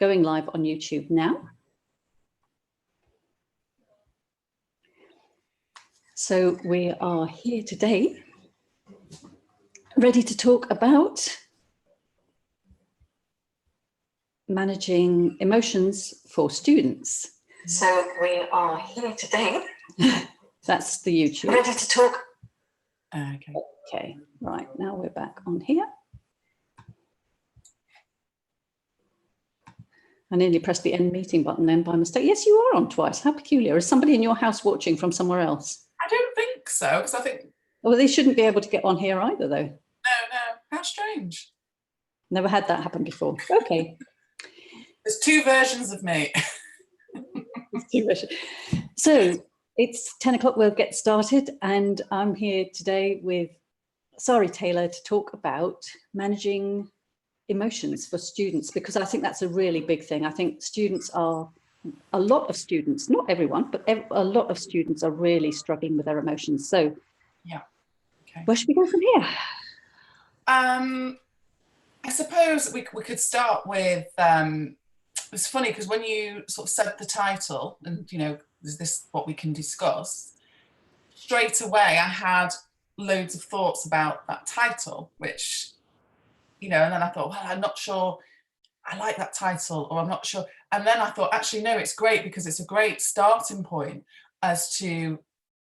going live on YouTube now. So we are here today, ready to talk about managing emotions for students. So we are here today. That's the YouTube. Ready to talk. Okay, right, now we're back on here. I nearly pressed the end meeting button then by mistake. Yes, you are on twice. How peculiar. Is somebody in your house watching from somewhere else? I don't think so, because I think... Well, they shouldn't be able to get on here either, though. No, how strange. Never had that happen before. Okay. There's two versions of me. So it's 10 o'clock, we'll get started, and I'm here today with Sarie Taylor to talk about managing emotions for students, because I think that's a really big thing. I think a lot of students, not everyone, but a lot of students are really struggling with their emotions. So yeah, okay. Where should we go from here? I suppose we could start with, it's funny because when you sort of said the title and, you know, is this what we can discuss? Straight away, I had loads of thoughts about that title, which, you know, and then I thought, well, I'm not sure I like that title, or I'm not sure. And then I thought, actually, no, it's great because it's a great starting point as to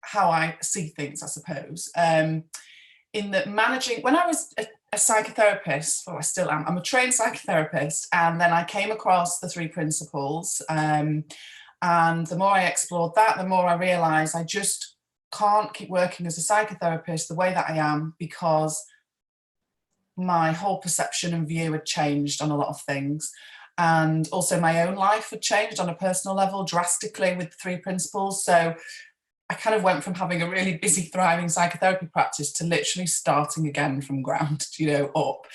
how I see things, I suppose. In that managing, when I was a psychotherapist, well, I still am, I'm a trained psychotherapist, and then I came across the 3 principles. And the more I explored that, the more I realized I just can't keep working as a psychotherapist the way that I am, because my whole perception and view had changed on a lot of things. And also my own life had changed on a personal level drastically with the 3 principles. So I kind of went from having a really busy, thriving psychotherapy practice to literally starting again from ground, you know, up.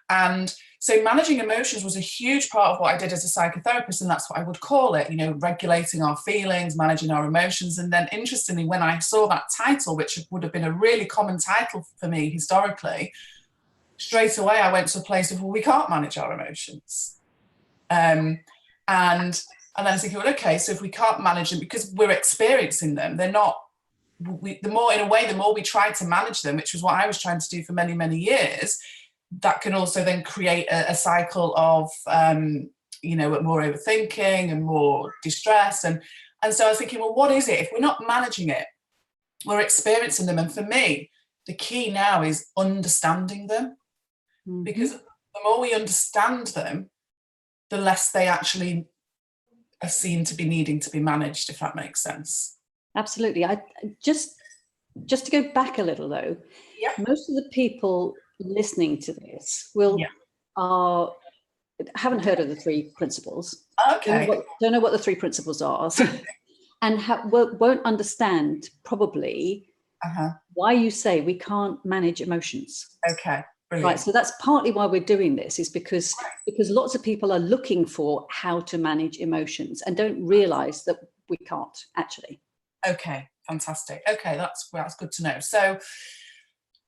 And so managing emotions was a huge part of what I did as a psychotherapist, and that's what I would call it, you know, regulating our feelings, managing our emotions. And then interestingly, when I saw that title, which would have been a really common title for me historically, straight away I went to a place of, well, we can't manage our emotions. And then I was thinking, well, okay, so if we can't manage them because we're experiencing them, they're not, the more we try to manage them, which was what I was trying to do for many, many years, that can also then create a cycle of, you know, more overthinking and more distress. And so I was thinking, well, what is it? If we're not managing it, we're experiencing them. And for me, the key now is understanding them. Mm-hmm. Because the more we understand them, the less they actually are seen to be needing to be managed, if that makes sense. Absolutely. I just to go back a little though, yeah. Most of the people listening to this haven't heard of the 3 principles. Okay. Don't know what the 3 principles are, and won't understand probably why you say we can't manage emotions. Okay. Brilliant. Right, so that's partly why we're doing this, is because lots of people are looking for how to manage emotions and don't realize that we can't actually. Okay, fantastic. Okay, that's good to know. So,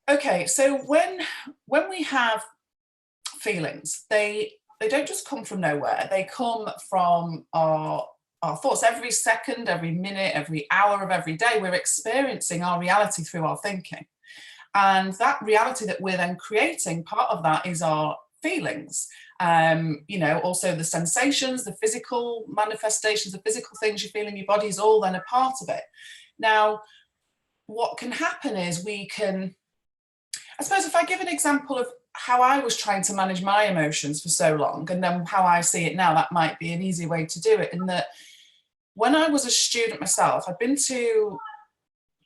okay, so when we have feelings, they don't just come from nowhere. They come from our thoughts. Every second, every minute, every hour of every day, we're experiencing our reality through our thinking. And that reality that we're then creating, part of that is our feelings. You know, also the sensations, the physical manifestations, the physical things you feel in your body is all then a part of it. Now, what can happen is I suppose if I give an example of how I was trying to manage my emotions for so long, and then how I see it now, that might be an easy way to do it. In that, when I was a student myself, I'd been to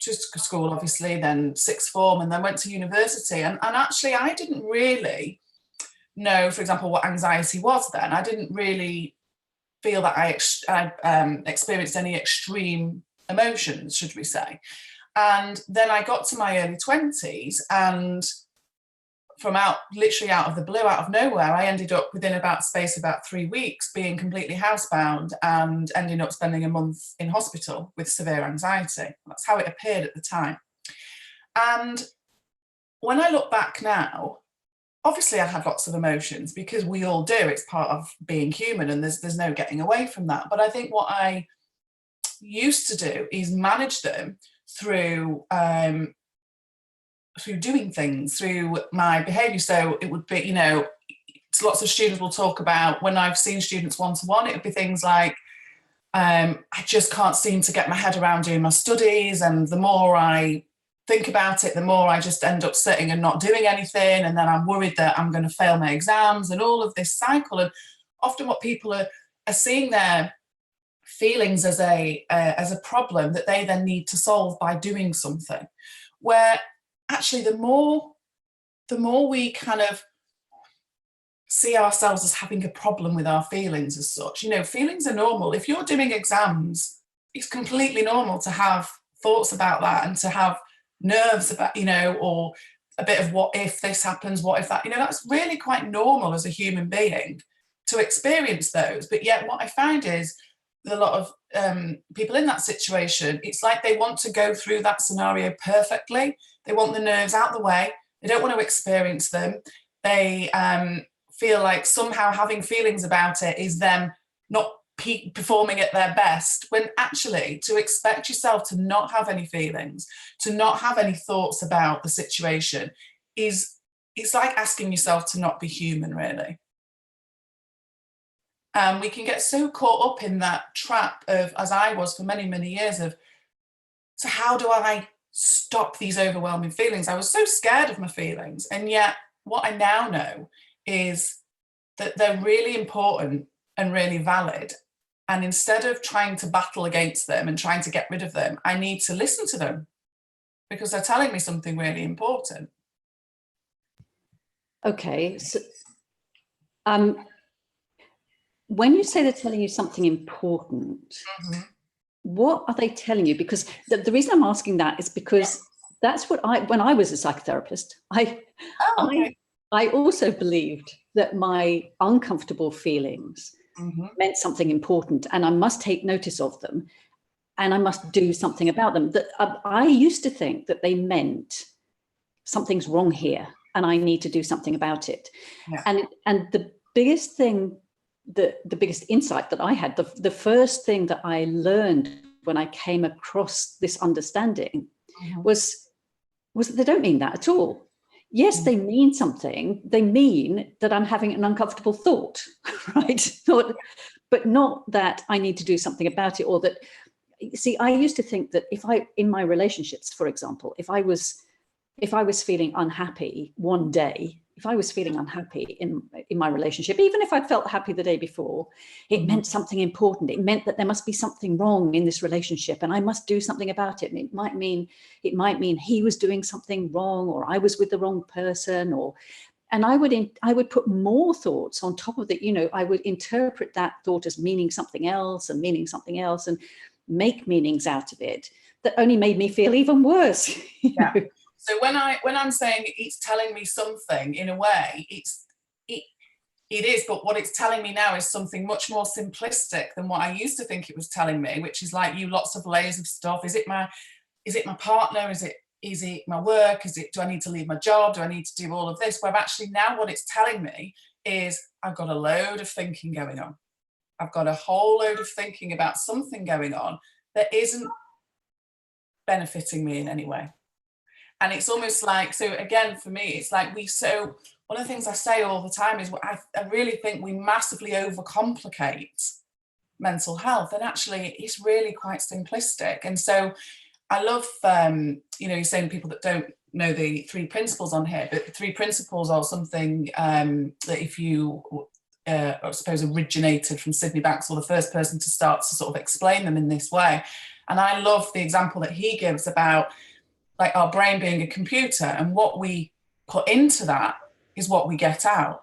school, obviously, then 6th form, and then went to university. And actually, I didn't really know, for example, what anxiety was then. I didn't really feel that I experienced any extreme emotions, should we say. And then I got to my early 20s, and from literally out of the blue, out of nowhere, I ended up within about 3 weeks being completely housebound and ending up spending a month in hospital with severe anxiety. That's how it appeared at the time. And when I look back now, obviously I had lots of emotions, because we all do. It's part of being human, and there's no getting away from that. But I think what I used to do is manage them through doing things, through my behaviour. So it would be, you know, lots of students will talk about, when I've seen students one-to-one, it would be things like, I just can't seem to get my head around doing my studies, and the more I think about it, the more I just end up sitting and not doing anything, and then I'm worried that I'm going to fail my exams, and all of this cycle. And often what people are seeing their feelings as a problem that they then need to solve by doing something, where actually the more we kind of see ourselves as having a problem with our feelings as such. You know, feelings are normal. If you're doing exams, it's completely normal to have thoughts about that, and to have nerves about, you know, or a bit of what if this happens, what if that, you know, that's really quite normal as a human being to experience those. But yet what I find is a lot of people in that situation, it's like they want to go through that scenario perfectly. They want the nerves out the way. They don't want to experience them. They feel like somehow having feelings about it is them not performing at their best, when actually to expect yourself to not have any feelings, to not have any thoughts about the situation, it's like asking yourself to not be human, really. We can get so caught up in that trap of, as I was for many, many years, of, so how do I stop these overwhelming feelings? I was so scared of my feelings, and yet what I now know is that they're really important and really valid. And instead of trying to battle against them and trying to get rid of them, I need to listen to them, because they're telling me something really important. Okay, so when you say they're telling you something important, what are they telling you? Because the reason I'm asking that is because that's what when I was a psychotherapist, I also believed that my uncomfortable feelings meant something important, and I must take notice of them, and I must do something about them. That I used to think that they meant something's wrong here, and I need to do something about it. Yeah. And the biggest thing, the biggest insight that I had, the first thing that I learned when I came across this understanding was that they don't mean that at all. Yes, they mean something. They mean that I'm having an uncomfortable thought, right? But not that I need to do something about it, or that, see, I used to think that in my relationships, for example, if I was feeling unhappy one day, if I was feeling unhappy in my relationship, even if I felt happy the day before, it meant something important. It meant that there must be something wrong in this relationship, and I must do something about it. And it might mean he was doing something wrong, or I was with the wrong person, and I would put more thoughts on top of that. You know, I would interpret that thought as meaning something else, and make meanings out of it that only made me feel even worse. You know? So when I'm saying it's telling me something, in a way, it is, but what it's telling me now is something much more simplistic than what I used to think it was telling me, which is like lots of layers of stuff. Is it my partner? Is it my work? Do I need to leave my job? Do I need to do all of this? Where actually now what it's telling me is I've got a load of thinking going on. I've got a whole load of thinking about something going on that isn't benefiting me in any way. And it's almost like, so again, for me, it's like one of the things I say all the time is I really think we massively overcomplicate mental health, and actually it's really quite simplistic. And so I love, you're saying people that don't know the 3 principles on here, but the 3 principles are something that if you, I suppose, originated from Sydney Banks, or the first person to start to sort of explain them in this way. And I love the example that he gives about like our brain being a computer, and what we put into that is what we get out.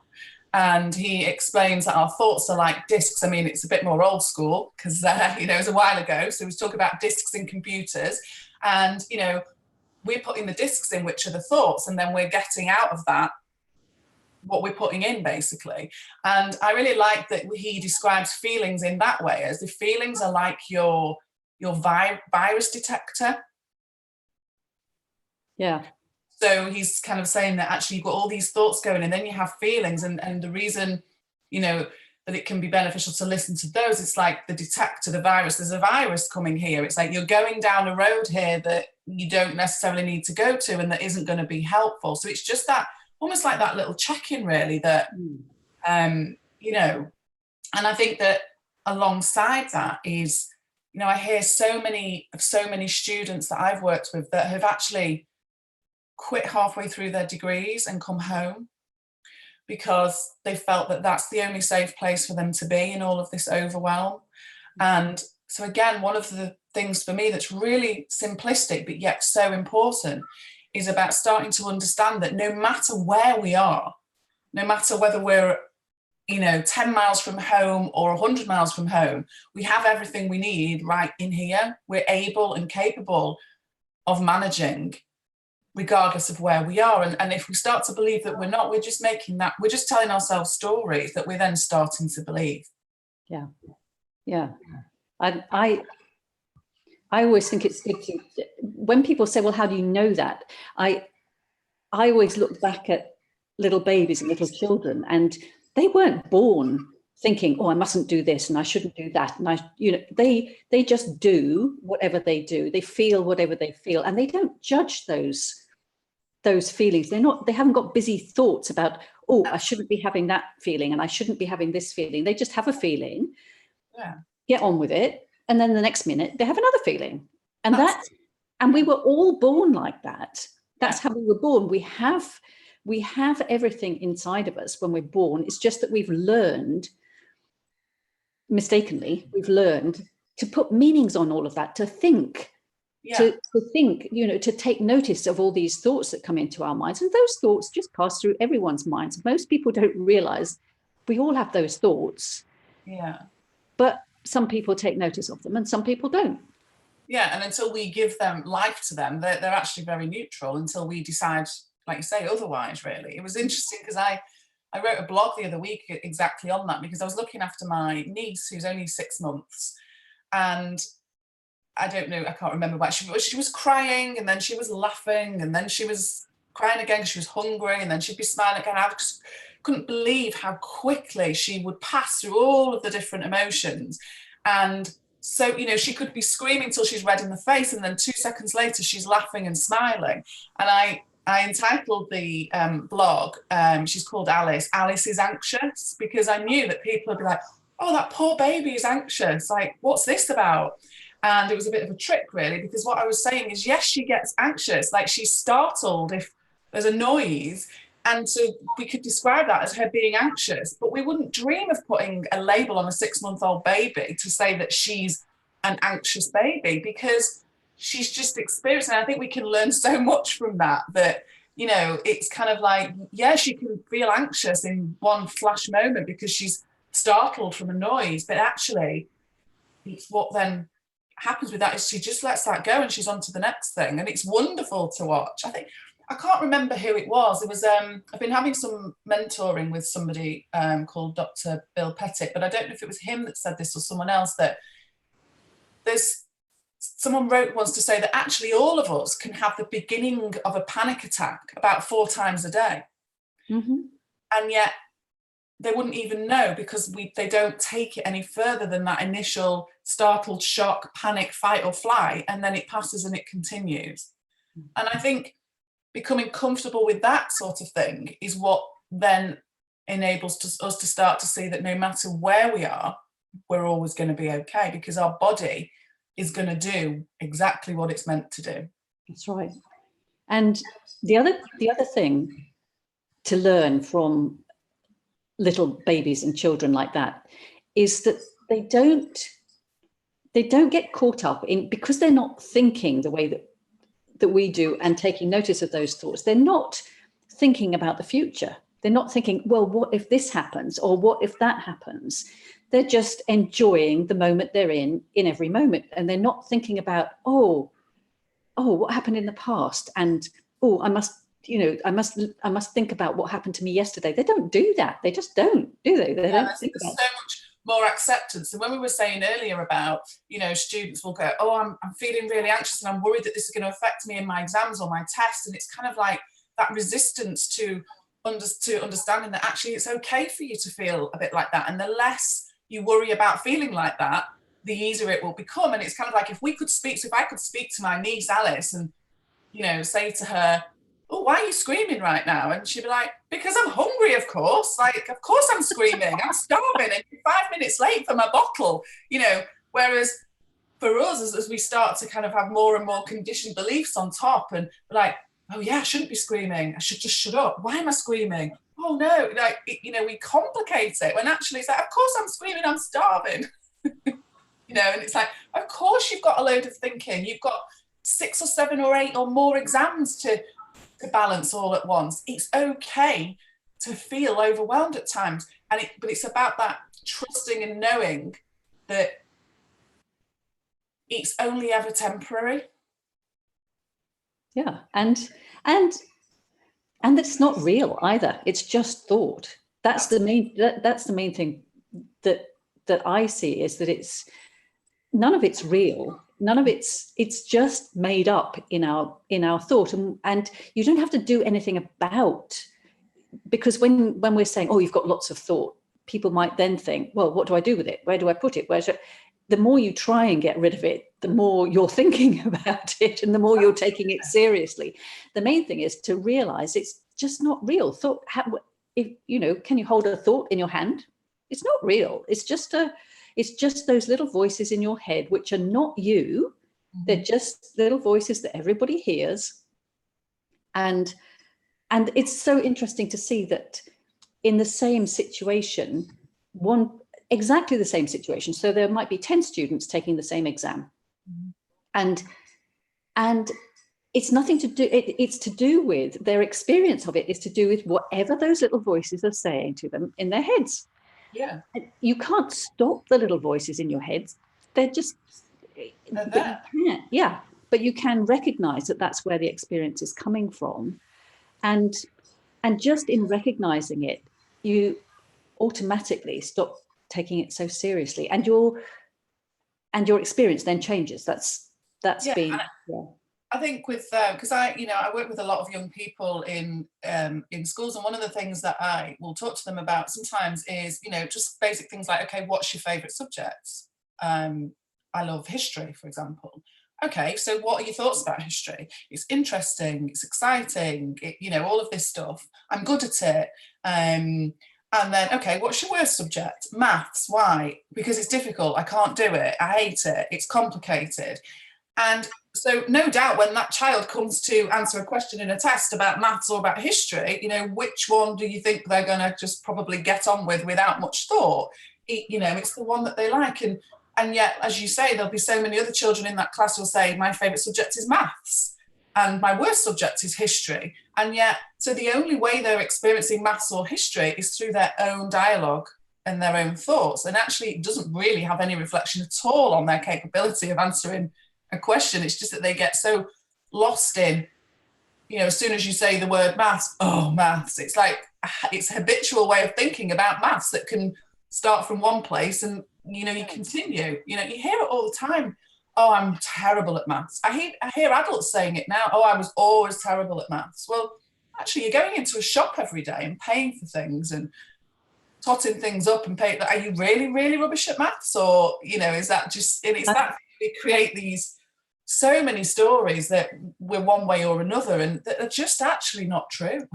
And he explains that our thoughts are like discs. I mean, it's a bit more old school because, it was a while ago. So he was talking about discs in computers, and, we're putting the discs in, which are the thoughts, and then we're getting out of that what we're putting in, basically. And I really like that he describes feelings in that way, as the feelings are like your virus detector. Yeah. So he's kind of saying that actually you've got all these thoughts going and then you have feelings, and the reason, you know, that it can be beneficial to listen to those, it's like the detector, the virus. There's a virus coming here. It's like you're going down a road here that you don't necessarily need to go to and that isn't going to be helpful. So it's just that, almost like that little check-in really, that, you know, and I think that alongside that is, you know, I hear so many students that I've worked with that have actually quit halfway through their degrees and come home because they felt that that's the only safe place for them to be in all of this overwhelm. And so again, one of the things for me that's really simplistic but yet so important is about starting to understand that no matter where we are, no matter whether we're, you know, 10 miles from home or 100 miles from home, we have everything we need right in here. We're able and capable of managing regardless of where we are. And if we start to believe that we're not, we're just making that, we're just telling ourselves stories that we're then starting to believe. Yeah. Yeah. I always think it's good to, when people say, well, how do you know that? I always look back at little babies and little children, and they weren't born thinking, oh, I mustn't do this and I shouldn't do that. And I, you know, they just do whatever they do. They feel whatever they feel, and they don't judge those feelings. They haven't got busy thoughts about, oh, I shouldn't be having that feeling and I shouldn't be having this feeling. They just have a feeling, get on with it. And then the next minute they have another feeling. And and we were all born like that. That's how we were born. We have everything inside of us when we're born. It's just that we've learned, mistakenly, we've learned to put meanings on all of that, to think, to think, you know, to take notice of all these thoughts that come into our minds. And those thoughts just pass through everyone's minds. Most people don't realize we all have those thoughts. Yeah. But some people take notice of them and some people don't. Yeah, and until we give them life to them, they're actually very neutral until we decide, like you say, otherwise, really. It was interesting because I wrote a blog the other week exactly on that, because I was looking after my niece who's only 6 months, and I don't know, I can't remember why she was crying, and then she was laughing, and then she was crying again because she was hungry, and then she'd be smiling again. I just couldn't believe how quickly she would pass through all of the different emotions. And so, you know, she could be screaming till she's red in the face, and then 2 seconds later she's laughing and smiling. And I entitled the blog, she's called Alice is Anxious, because I knew that people would be like, oh, that poor baby is anxious, like, what's this about? And it was a bit of a trick, really, because what I was saying is, yes, she gets anxious, like she's startled if there's a noise, and so we could describe that as her being anxious, but we wouldn't dream of putting a label on a 6-month-old baby to say that she's an anxious baby, because she's just experiencing. I think we can learn so much from that, you know, it's kind of like, yeah, she can feel anxious in one flash moment because she's startled from a noise, but actually it's what then happens with that is she just lets that go and she's on to the next thing, and it's wonderful to watch. I can't remember who it was. It was I've been having some mentoring with somebody called Dr. Bill Pettit, but I don't know if it was him that said this or someone else, that someone wrote once to say that actually all of us can have the beginning of a panic attack about 4 times a day. Mm-hmm. And yet they wouldn't even know, because they don't take it any further than that initial startled shock, panic, fight or flight, and then it passes and it continues. And I think becoming comfortable with that sort of thing is what then enables us to start to see that no matter where we are, we're always going to be okay, because our body is going to do exactly what it's meant to do. That's right. And the other thing to learn from little babies and children like that is that they don't get caught up in, because they're not thinking the way that we do and taking notice of those thoughts. They're not thinking about the future. They're not thinking, well, what if this happens, or what if that happens? They're just enjoying the moment they're in every moment. And they're not thinking about, oh, what happened in the past? And, oh, I must think about what happened to me yesterday. They don't do that. They just don't, do they? They don't think there's about so more acceptance. And when we were saying earlier about, you know, students will go, oh, I'm feeling really anxious and I'm worried that this is going to affect me in my exams or my tests. And it's kind of like that resistance to understanding that actually it's okay for you to feel a bit like that. And the less you worry about feeling like that, the easier it will become. And it's kind of like, if I could speak to my niece Alice and, you know, say to her, oh, why are you screaming right now? And she'd be like, because I'm hungry, of course. Like, of course I'm screaming. I'm starving and you're 5 minutes late for my bottle, you know. Whereas for us, as we start to kind of have more and more conditioned beliefs on top, and like, oh yeah, I shouldn't be screaming. I should just shut up. Why am I screaming? Oh no, like, you know, we complicate it when actually it's like, of course I'm screaming, I'm starving. You know, and it's like, of course you've got a load of thinking. You've got 6 or 7 or 8 or more exams to balance all at once. It's okay to feel overwhelmed at times, but it's about that trusting and knowing that it's only ever temporary. Yeah, and it's not real either. It's just thought. That's the main thing that I see, is that it's none of it's real. None of it's just made up in our thought, and you don't have to do anything about, because when we're saying, oh, you've got lots of thought, people might then think, well, what do I do with it? Where do I put it? The more you try and get rid of it, the more you're thinking about it and the more you're taking it seriously. The main thing is to realize it's just not real. Thought, can you hold a thought in your hand? It's not real. It's just those little voices in your head, which are not you. Mm-hmm. They're just little voices that everybody hears. And it's so interesting to see that in the same situation, exactly the same situation. So there might be 10 students taking the same exam. Mm-hmm. And it's nothing to do, it's to do with their experience of it, is to do with whatever those little voices are saying to them in their heads. Yeah. You can't stop the little voices in your heads. They're there. Yeah, but you can recognize that that's where the experience is coming from. And just in recognizing it, you automatically stop taking it so seriously, and your experience then changes. That's been. Yeah. I think with because I work with a lot of young people in schools, and one of the things that I will talk to them about sometimes is, you know, just basic things like, okay, what's your favorite subjects? I love history, for example. Okay, so what are your thoughts about history? It's interesting, it's exciting, all of this stuff. I'm good at it. And then, okay, what's your worst subject? Maths. Why? Because it's difficult. I can't do it. I hate it. It's complicated. And so no doubt when that child comes to answer a question in a test about maths or about history, which one do you think they're going to just probably get on with without much thought? It's the one that they like. And yet, as you say, there'll be so many other children in that class who'll say, my favourite subject is maths and my worst subject is history. And yet, so the only way they're experiencing maths or history is through their own dialogue and their own thoughts. And actually, it doesn't really have any reflection at all on their capability of answering a question. It's just that they get so lost in, as soon as you say the word maths, oh, maths. It's like, it's a habitual way of thinking about maths that can start from one place and, you continue. You hear it all the time. Oh, I'm terrible at maths. I hear adults saying it now. Oh, I was always terrible at maths. Well, actually, you're going into a shop every day and paying for things and totting things up and paying. Are you really, really rubbish at maths? Or, is that just, and it's that we create these so many stories that we're one way or another and that are just actually not true.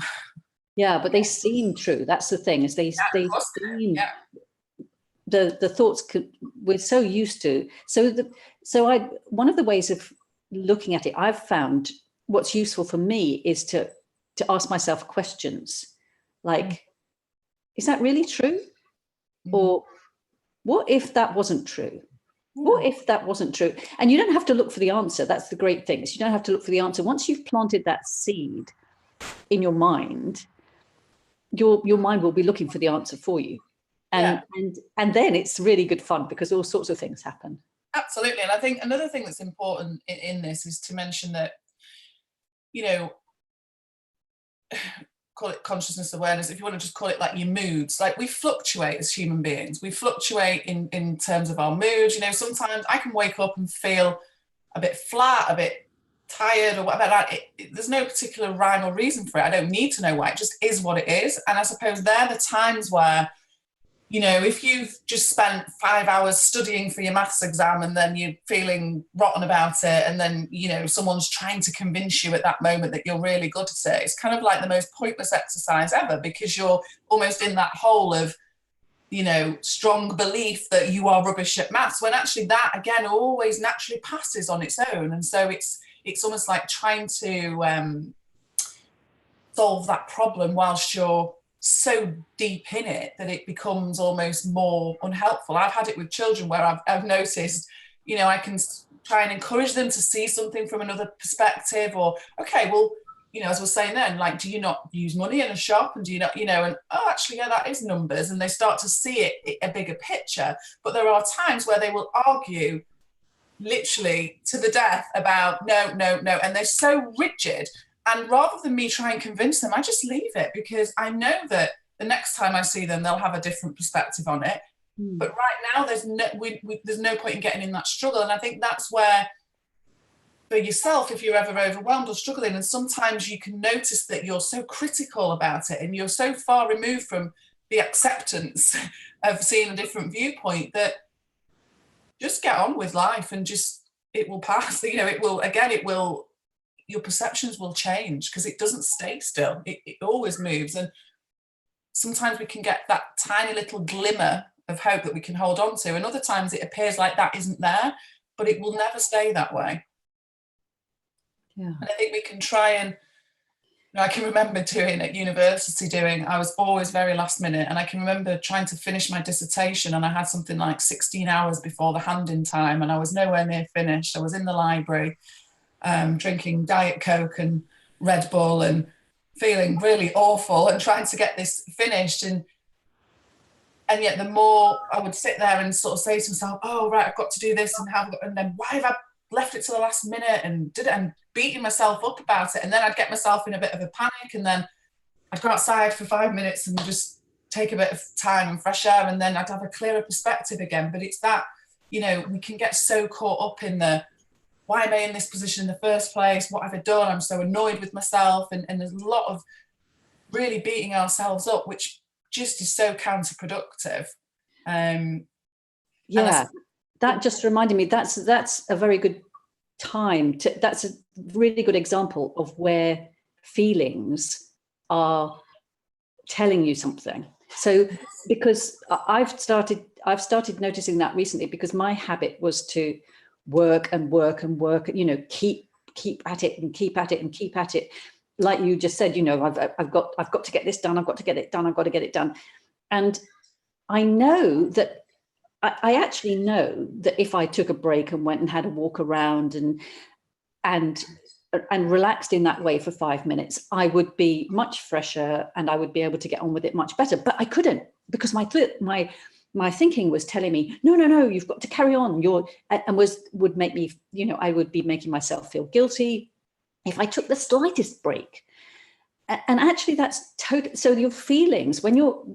Yeah, but they seem true. That's the thing, is they seem, the thoughts we're so used to. One of the ways of looking at it, I've found what's useful for me is to ask myself questions like, is that really true? Or what if that wasn't true? What if that wasn't true? And you don't have to look for the answer. That's the great thing. You don't have to look for the answer. Once you've planted that seed in your mind, your mind will be looking for the answer for you. And then it's really good fun because all sorts of things happen. Absolutely. And I think another thing that's important in this is to mention that, call it consciousness awareness, if you want to just call it like your moods, like we fluctuate as human beings. We fluctuate in terms of our moods. You know, sometimes I can wake up and feel a bit flat, a bit tired or whatever. There's no particular rhyme or reason for it. I don't need to know why. It just is what it is. And I suppose they're the times where, you know, if you've just spent 5 hours studying for your maths exam and then you're feeling rotten about it, and then, you know, someone's trying to convince you at that moment that you're really good at it, it's kind of like the most pointless exercise ever, because you're almost in that hole of, you know, strong belief that you are rubbish at maths, when actually that, again, always naturally passes on its own. And so it's almost like trying to solve that problem whilst you're so deep in it that it becomes almost more unhelpful. I've had it with children where I've noticed, you know, I can try and encourage them to see something from another perspective, or, okay, well, you know, as we're saying then, like, do you not use money in a shop? And do you not, you know, and, oh, actually, yeah, that is numbers. And they start to see it, a bigger picture. But there are times where they will argue literally to the death about no. And they're so rigid. And rather than me try and convince them, I just leave it, because I know that the next time I see them, they'll have a different perspective on it. But right now, there's no point in getting in that struggle. And I think that's where, for yourself, if you're ever overwhelmed or struggling, and sometimes you can notice that you're so critical about it and you're so far removed from the acceptance of seeing a different viewpoint, that just get on with life and just, it will pass. You know, it will, your perceptions will change, because it doesn't stay still. It always moves. And sometimes we can get that tiny little glimmer of hope that we can hold on to. And other times it appears like that isn't there, but it will never stay that way. Yeah. And I think we can try and, you know, I can remember doing at university I was always very last minute. And I can remember trying to finish my dissertation, and I had something like 16 hours before the hand-in time, and I was nowhere near finished. I was in the library, drinking Diet Coke and Red Bull and feeling really awful and trying to get this finished. And yet the more I would sit there and sort of say to myself, oh, right, I've got to do this, and then why have I left it to the last minute, and did it, and beating myself up about it. And then I'd get myself in a bit of a panic, and then I'd go outside for 5 minutes and just take a bit of time and fresh air, and then I'd have a clearer perspective again. But it's that, you know, we can get so caught up in the, why am I in this position in the first place? What have I done? I'm so annoyed with myself. And there's a lot of really beating ourselves up, which just is so counterproductive. Yeah, that just reminded me, that's a very good time to, that's a really good example of where feelings are telling you something. So, because I've started noticing that recently, because my habit was to work, you know, keep at it and keep at it and keep at it. Like you just said, you know, I've got to get this done. I've got to get it done. I've got to get it done. And I know that I actually know that if I took a break and went and had a walk around and relaxed in that way for 5 minutes, I would be much fresher and I would be able to get on with it much better. But I couldn't, because my thinking was telling me, no, you've got to carry on. Would make me, you know, I would be making myself feel guilty if I took the slightest break. And actually that's total. So your feelings,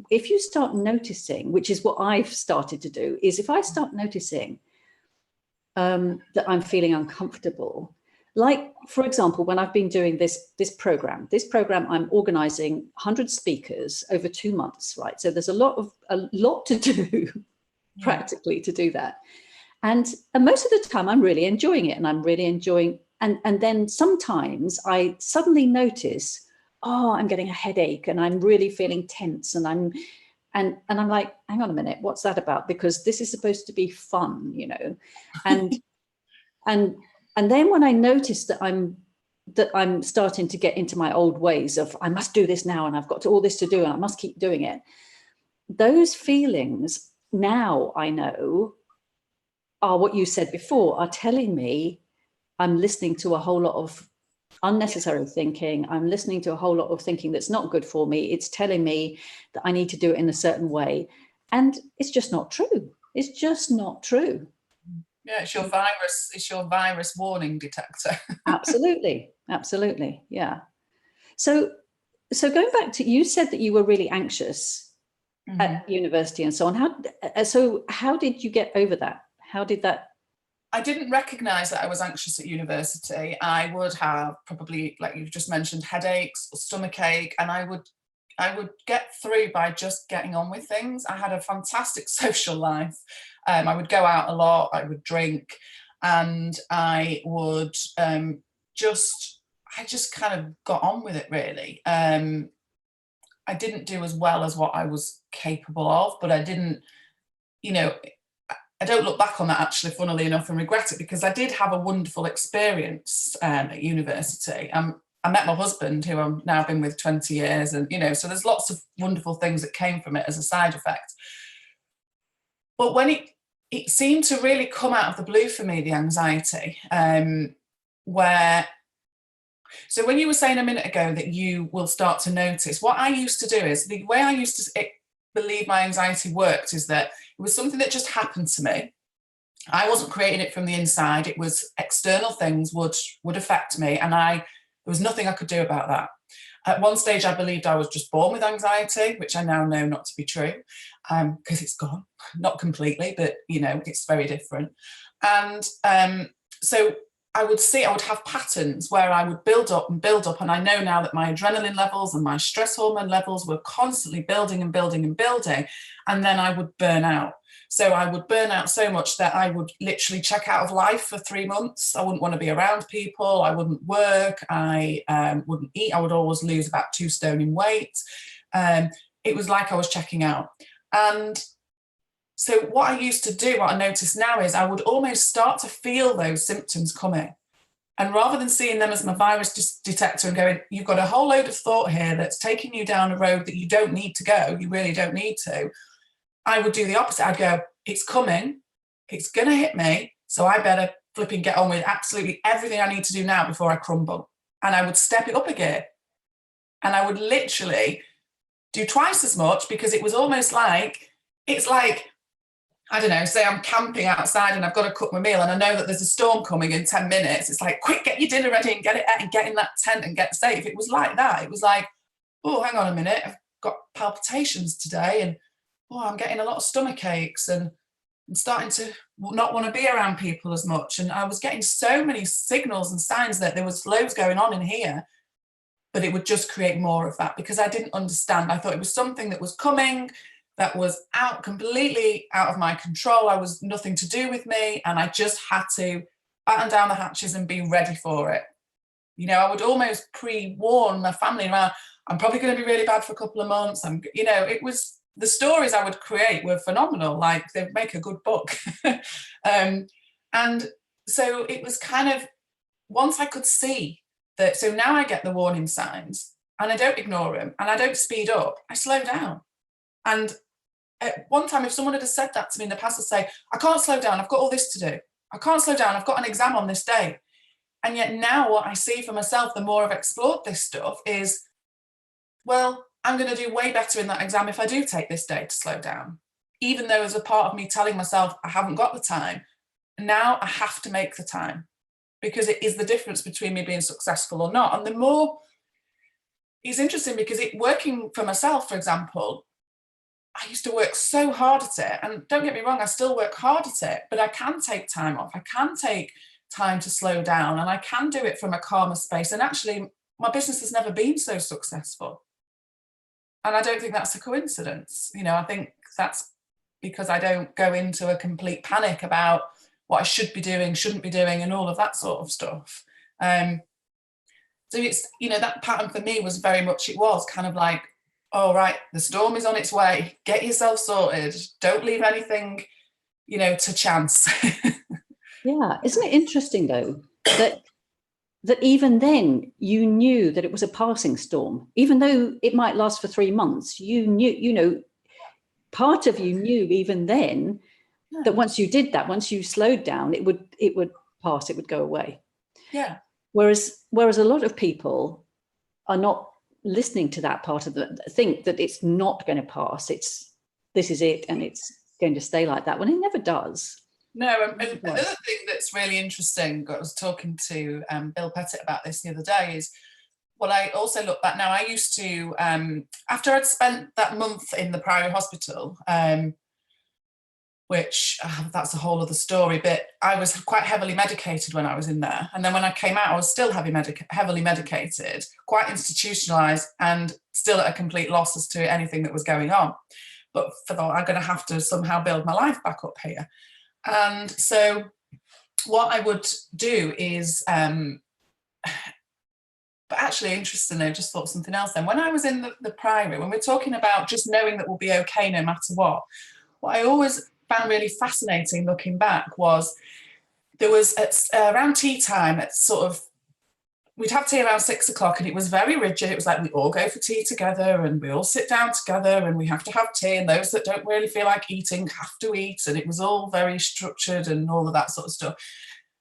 if you start noticing, which is what I've started to do, is if I start noticing that I'm feeling uncomfortable, like, for example, when I've been doing this program, I'm organizing 100 speakers over 2 months, right? So there's a lot to do practically to do that. And most of the time I'm really enjoying it, and I'm really enjoying, and then sometimes I suddenly notice, oh, I'm getting a headache and I'm really feeling tense, and I'm like, hang on a minute, what's that about? Because this is supposed to be fun, you know. And then when I notice that I'm starting to get into my old ways of, I must do this now, and I've got all this to do, and I must keep doing it. Those feelings now, I know, are what you said before, are telling me I'm listening to a whole lot of unnecessary thinking. I'm listening to a whole lot of thinking that's not good for me. It's telling me that I need to do it in a certain way. And it's just not true. It's just not true. Yeah, it's your virus warning detector. Absolutely. Yeah. So So going back to, you said that you were really anxious at university and so on. How did you get over that? How did that? I didn't recognise that I was anxious at university. I would have probably, like you've just mentioned, headaches or stomach ache, and I would get through by just getting on with things. I had a fantastic social life. I would go out a lot, I would drink, and I would I just kind of got on with it, really. I didn't do as well as what I was capable of, but I didn't, I don't look back on that, actually, funnily enough, and regret it, because I did have a wonderful experience at university. I met my husband, who I've now been with 20 years, and so there's lots of wonderful things that came from it as a side effect. But when it seemed to really come out of the blue for me, the anxiety, so when you were saying a minute ago that you will start to notice, what I used to do is, the way I used to believe my anxiety worked is that it was something that just happened to me. I wasn't creating it from the inside. It was external things would affect me, and there was nothing I could do about that. At one stage, I believed I was just born with anxiety, which I now know not to be true, because it's gone. Not completely, but it's very different. And so I would have patterns where I would build up, and I know now that my adrenaline levels and my stress hormone levels were constantly building and building and building, and then I would burn out. So I would burn out so much that I would literally check out of life for 3 months. I wouldn't want to be around people. I wouldn't work. I wouldn't eat. I would always lose about 2 stone in weight. It was like I was checking out. And so what I used to do, what I notice now, is I would almost start to feel those symptoms coming. And rather than seeing them as my virus detector and going, you've got a whole load of thought here that's taking you down a road that you don't need to go, you really don't need to, I would do the opposite. I'd go, it's coming, it's going to hit me, so I better flipping get on with absolutely everything I need to do now before I crumble. And I would step it up a gear. And I would literally do twice as much, because it was almost like, it's like, I don't know, say I'm camping outside and I've got to cook my meal and I know that there's a storm coming in 10 minutes. It's like, quick, get your dinner ready and get in that tent and get safe. It was like that. It was like, oh, hang on a minute, I've got palpitations today, and I'm getting a lot of stomach aches, and I'm starting to not want to be around people as much. And I was getting so many signals and signs that there was loads going on in here, but it would just create more of that, because I didn't understand. I thought it was something that was coming, that was completely out of my control. I was nothing to do with me, and I just had to batten down the hatches and be ready for it. I would almost pre-warn my family around, I'm probably going to be really bad for a couple of months. It was, the stories I would create were phenomenal. Like, they'd make a good book. And so it was kind of, once I could see that, so now I get the warning signs and I don't ignore them and I don't speed up, I slow down. And at one time, if someone had said that to me in the past, I'd say, I can't slow down, I've got all this to do. I can't slow down, I've got an exam on this day. And yet now what I see for myself, the more I've explored this stuff, is, well, I'm going to do way better in that exam if I do take this day to slow down. Even though there's a part of me telling myself I haven't got the time, now I have to make the time, because it is the difference between me being successful or not. And the more, it's interesting, because working for myself, for example, I used to work so hard at it, and don't get me wrong, I still work hard at it, but I can take time off. I can take time to slow down, and I can do it from a calmer space. And actually, my business has never been so successful. And I don't think that's a coincidence. I think that's because I don't go into a complete panic about what I should be doing, shouldn't be doing, and all of that sort of stuff. So it's, that pattern for me was very much, it was kind of like, all right, the storm is on its way, get yourself sorted, don't leave anything, to chance. Yeah, isn't it interesting though, that even then you knew that it was a passing storm, even though it might last for 3 months. You knew, part of you knew even then that once you did that, once you slowed down, it would pass, it would go away. Yeah. Whereas a lot of people are not listening to that part of think that it's not going to pass. This is it, and it's going to stay like that, when it never does. No, and another thing that's really interesting, I was talking to Bill Pettit about this the other day, is what I also look back now, I used to, after I'd spent that month in the Priory Hospital, which that's a whole other story, but I was quite heavily medicated when I was in there. And then when I came out, I was still heavily medicated, quite institutionalized, and still at a complete loss as to anything that was going on. But I thought, I'm going to have to somehow build my life back up here. And so what I would do is, but actually, interestingly, I just thought something else then. When I was in the Priory, when we're talking about just knowing that we'll be okay no matter what I always found really fascinating looking back was there was around tea time, at sort of, we'd have tea around 6 o'clock, and it was very rigid. It was like we all go for tea together and we all sit down together and we have to have tea, and those that don't really feel like eating have to eat. And it was all very structured and all of that sort of stuff.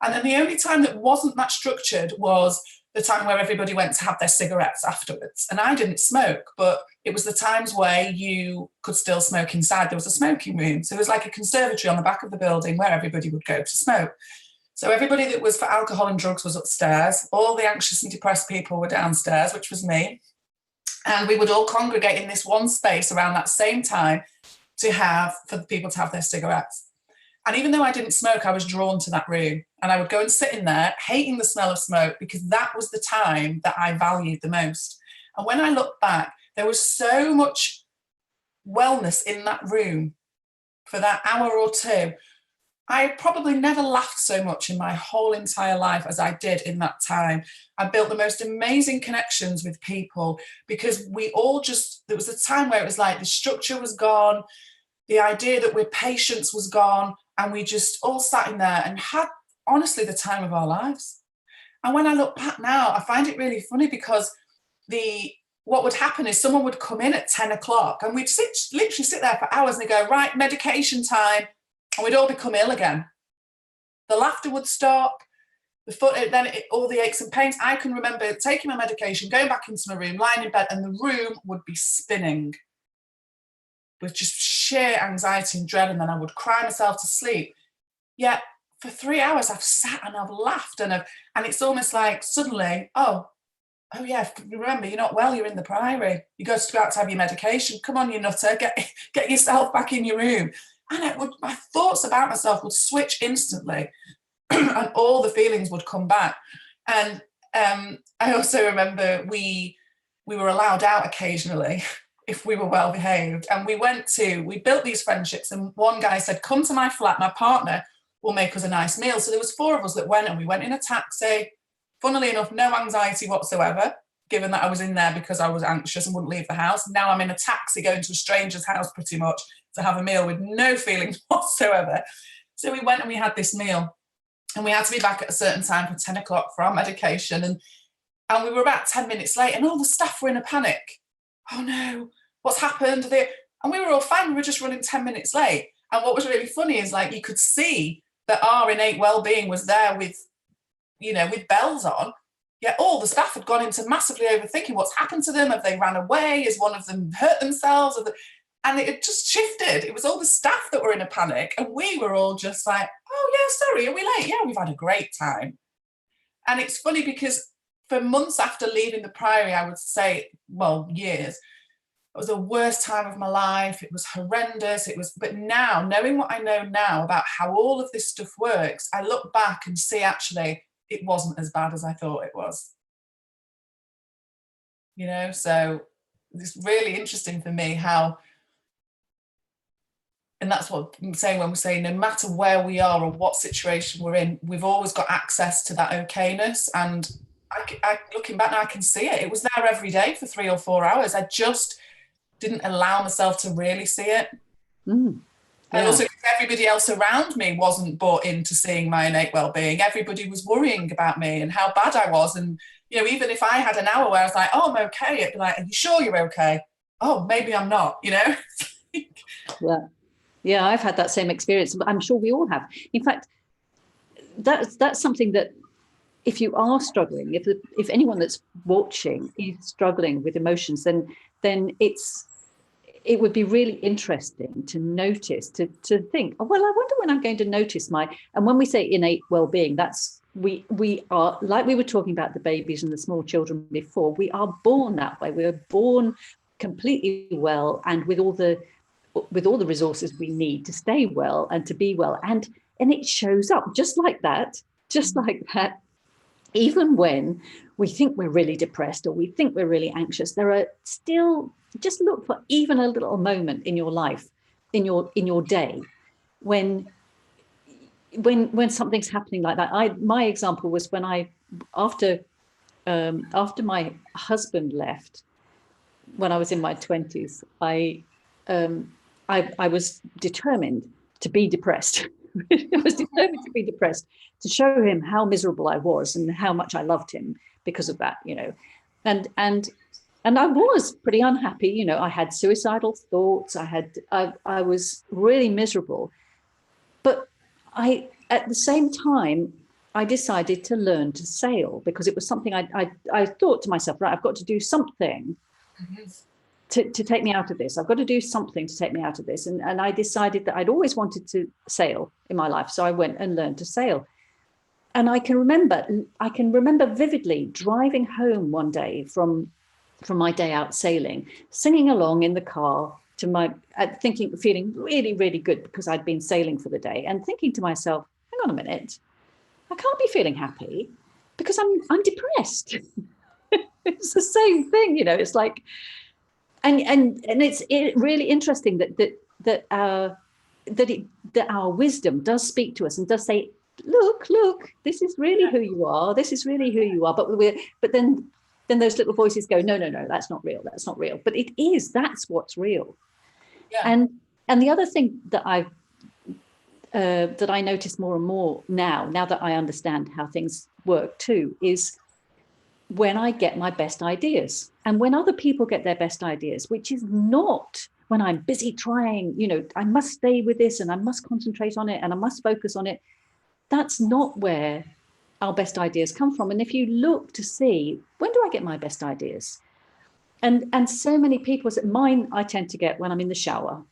And then the only time that wasn't that structured was the time where everybody went to have their cigarettes afterwards. And I didn't smoke, but it was the times where you could still smoke inside. There was a smoking room. So it was like a conservatory on the back of the building where everybody would go to smoke. So everybody that was for alcohol and drugs was upstairs. All the anxious and depressed people were downstairs, which was me. And we would all congregate in this one space around that same time for the people to have their cigarettes. And even though I didn't smoke, I was drawn to that room, and I would go and sit in there, hating the smell of smoke, because that was the time that I valued the most. And when I look back, there was so much wellness in that room for that hour or two. I probably never laughed so much in my whole entire life as I did in that time. I built the most amazing connections with people, because we all there was a time where it was like the structure was gone, the idea that we're patients was gone, and we just all sat in there and had, honestly, the time of our lives. And when I look back now, I find it really funny, because what would happen is someone would come in at 10 o'clock and we'd literally sit there for hours, and they go, right, medication time, and we'd all become ill again. The laughter would stop, all the aches and pains. I can remember taking my medication, going back into my room, lying in bed, and the room would be spinning with just sheer anxiety and dread, and then I would cry myself to sleep. Yet for 3 hours I've sat and I've laughed, and it's almost like suddenly, oh yeah, remember, you're not well, you're in the Priory, you go out to have your medication, come on, you nutter, get yourself back in your room. And my thoughts about myself would switch instantly and all the feelings would come back. And I also remember we were allowed out occasionally if we were well behaved, and we built these friendships, and one guy said, come to my flat, my partner will make us a nice meal. So there was 4 of us that went, and we went in a taxi. Funnily enough, no anxiety whatsoever, given that I was in there because I was anxious and wouldn't leave the house. Now I'm in a taxi going to a stranger's house pretty much to have a meal with no feelings whatsoever. So we went and we had this meal, and we had to be back at a certain time for 10 o'clock for our medication. And we were about 10 minutes late, and all the staff were in a panic. Oh no, what's happened? And we were all fine, we were just running 10 minutes late. And what was really funny is, like, you could see that our innate well-being was there with bells on, yet all the staff had gone into massively overthinking what's happened to them. Have they ran away? Has one of them hurt themselves? And it had just shifted. It was all the staff that were in a panic, and we were all just like, oh yeah, sorry, are we late? Yeah, we've had a great time. And it's funny because for months after leaving the Priory, I would say, well, years, it was the worst time of my life. It was horrendous. But now, knowing what I know now about how all of this stuff works, I look back and see, actually, it wasn't as bad as I thought it was. So it's really interesting for me how, and that's what I'm saying when we're saying no matter where we are or what situation we're in, we've always got access to that okayness. And I looking back now, I can see it. It was there every day for 3 or 4 hours. I just didn't allow myself to really see it. Yeah. And also, everybody else around me wasn't bought into seeing my innate well-being. Everybody was worrying about me and how bad I was. And, even if I had an hour where I was like, oh, I'm okay, it'd be like, are you sure you're okay? Oh, maybe I'm not, Yeah, I've had that same experience. I'm sure we all have. In fact, that's something that if you are struggling, if anyone that's watching is struggling with emotions, then it would be really interesting to notice, to think, oh, well, I wonder when I'm going to notice and when we say innate well-being, that's we are, like we were talking about the babies and the small children before, we are born that way. We are born completely well and with all the resources we need to stay well and to be well. And it shows up just like that, even when we think we're really depressed or we think we're really anxious. There are still, just look for even a little moment in your life, in your day, when something's happening like that. My example was when after my husband left, when I was in my 20s, I was determined to be depressed. I was determined to be depressed, to show him how miserable I was and how much I loved him because of that, and I was pretty unhappy. I had suicidal thoughts. I was really miserable, but at the same time, I decided to learn to sail, because it was something I thought to myself, right, I've got to do something to take me out of this. I've got to do something to take me out of this. And I decided that I'd always wanted to sail in my life. So I went and learned to sail. And I can remember vividly driving home one day from my day out sailing, singing along in the car to feeling really, really good because I'd been sailing for the day, and thinking to myself, hang on a minute, I can't be feeling happy because I'm depressed. It's the same thing, it's like, and it's really interesting that our wisdom does speak to us and does say, look, this is really who you are. This is really who you are. But then those little voices go, no, that's not real. That's not real. But it is. That's what's real. Yeah. And the other thing that I notice more and more now that I understand how things work too, is when I get my best ideas and when other people get their best ideas, which is not when I'm busy trying, I must stay with this and I must concentrate on it and I must focus on it. That's not where our best ideas come from. And if you look to see, when do I get my best ideas? And so many people said, mine I tend to get when I'm in the shower.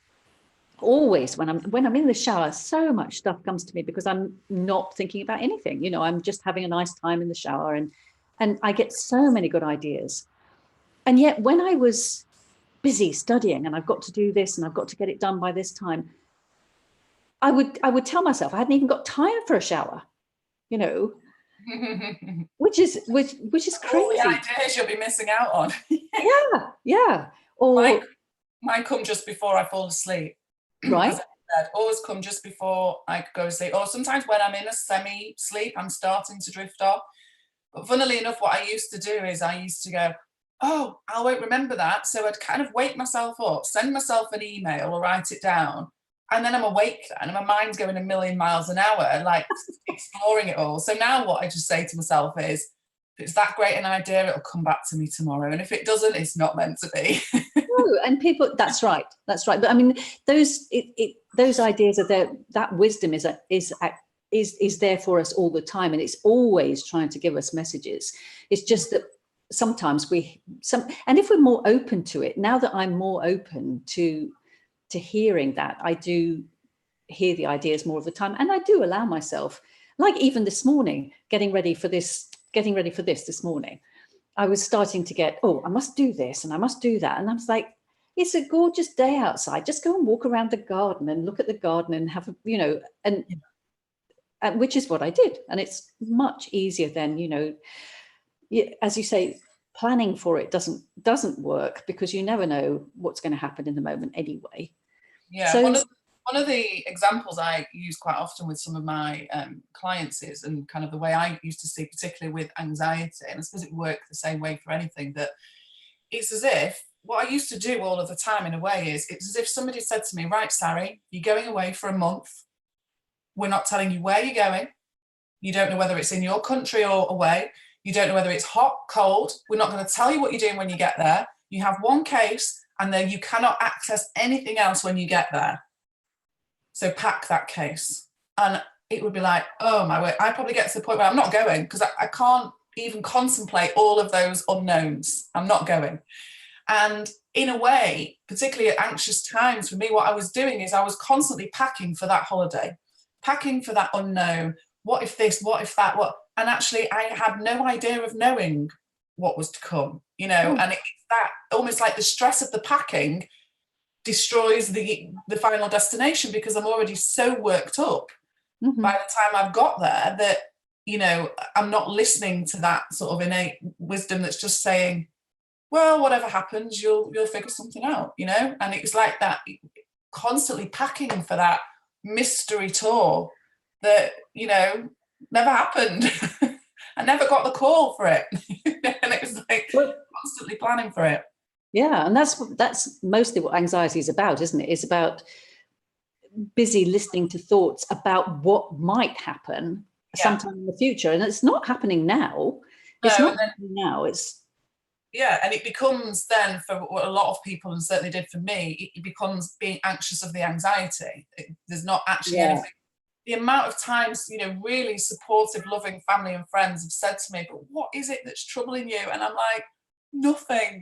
Always when I'm in the shower, so much stuff comes to me because I'm not thinking about anything. I'm just having a nice time in the shower, and I get so many good ideas. And yet when I was busy studying and I've got to do this and I've got to get it done by this time, I would tell myself I hadn't even got time for a shower, which is crazy. All the ideas you'll be missing out on. Yeah. Or mine come just before I fall asleep. Right. As I said, always come just before I go to sleep. Or sometimes when I'm in a semi-sleep, I'm starting to drift off. But funnily enough, what I used to do is I used to go, oh, I won't remember that. So I'd kind of wake myself up, send myself an email or write it down. And then I'm awake and my mind's going a million miles an hour, like exploring it all. So now what I just say to myself is, if it's that great an idea, it'll come back to me tomorrow. And if it doesn't, it's not meant to be. And people, that's right. But I mean, those ideas are there. That wisdom is there for us all the time, and it's always trying to give us messages. It's just that sometimes and if we're more open to it, now that I'm more open to hearing that, I do hear the ideas more of the time, and I do allow myself, like even this morning, getting ready for this this morning, I was starting to get, I must do this and I must do that. And I was like, it's a gorgeous day outside. Just go and walk around the garden and look at the garden and have, and which is what I did. And it's much easier than, as you say, planning for it doesn't work, because you never know what's going to happen in the moment anyway. Yeah. So, one of the examples I use quite often with some of my clients is, and kind of the way I used to see, particularly with anxiety, and I suppose it worked the same way for anything, that it's as if what I used to do all of the time in a way is, it's as if somebody said to me, right, Sarie, you're going away for a month. We're not telling you where you're going. You don't know whether it's in your country or away. You don't know whether it's hot, cold. We're not going to tell you what you're doing when you get there. You have one case, and then you cannot access anything else when you get there. So pack that case. And it would be like, oh my word, I probably get to the point where I'm not going, because I can't even contemplate all of those unknowns. I'm not going. And in a way, particularly at anxious times for me, what I was doing is I was constantly packing for that holiday, packing for that unknown. What if this, what if that, what? And actually, I had no idea of knowing what was to come, you know, and it's that almost like the stress of the packing destroys the final destination, because I'm already so worked up by the time I've got there that, you know, I'm not listening to that sort of innate wisdom that's just saying, well, whatever happens, you'll figure something out, you know. And it was like that, constantly packing for that mystery tour that, you know, never happened. I never got the call for it. And it was like constantly planning for it. Yeah, and that's mostly what anxiety is about, isn't it? It's about busy listening to thoughts about what might happen sometime in the future, and it's not happening now. It's not happening now. It's and it becomes then, for what a lot of people, and certainly did for me, it becomes being anxious of the anxiety. There's not actually anything. The amount of times, you know, really supportive, loving family and friends have said to me, but what is it that's troubling you? And I'm like, nothing,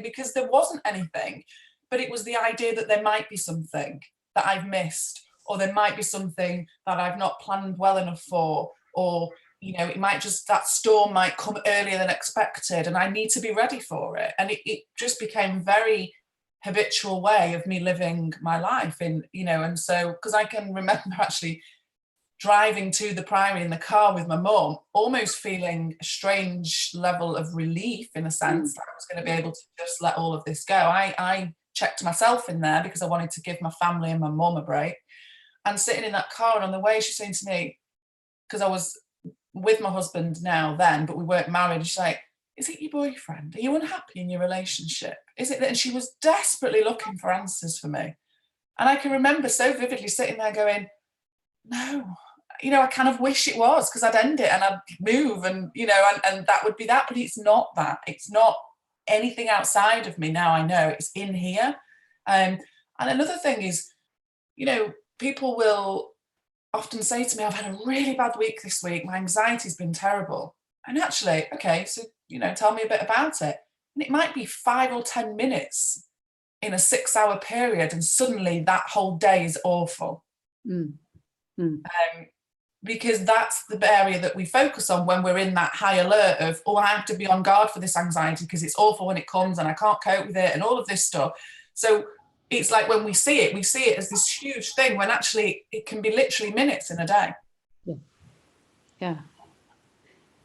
because there wasn't anything. But it was the idea that there might be something that I've missed, or there might be something that I've not planned well enough for, or, you know, it might just, that storm might come earlier than expected and I need to be ready for it. And it just became very habitual way of me living my life in, you know. And so, because I can remember actually driving to the primary in the car with my mum, almost feeling a strange level of relief, in a sense, that I was going to be able to just let all of this go. I checked myself in there because I wanted to give my family and my mum a break. And sitting in that car, and on the way she's saying to me, because I was with my husband now then, but we weren't married, she's like, is it your boyfriend? Are you unhappy in your relationship? Is it that? And she was desperately looking for answers for me. And I can remember so vividly sitting there going, no, you know, I kind of wish it was, because I'd end it and I'd move, and, you know, and that would be that. But it's not that. It's not anything outside of me now. I know it's in here. And another thing is, you know, people will often say to me, I've had a really bad week this week. My anxiety's been terrible. And actually, okay, so, you know, tell me a bit about it. And it might be 5 or 10 minutes in a 6-hour period, and suddenly that whole day is awful. Because that's the area that we focus on when we're in that high alert of, oh, I have to be on guard for this anxiety because it's awful when it comes and I can't cope with it and all of this stuff. So it's like when we see it as this huge thing, when actually it can be literally minutes in a day. Yeah.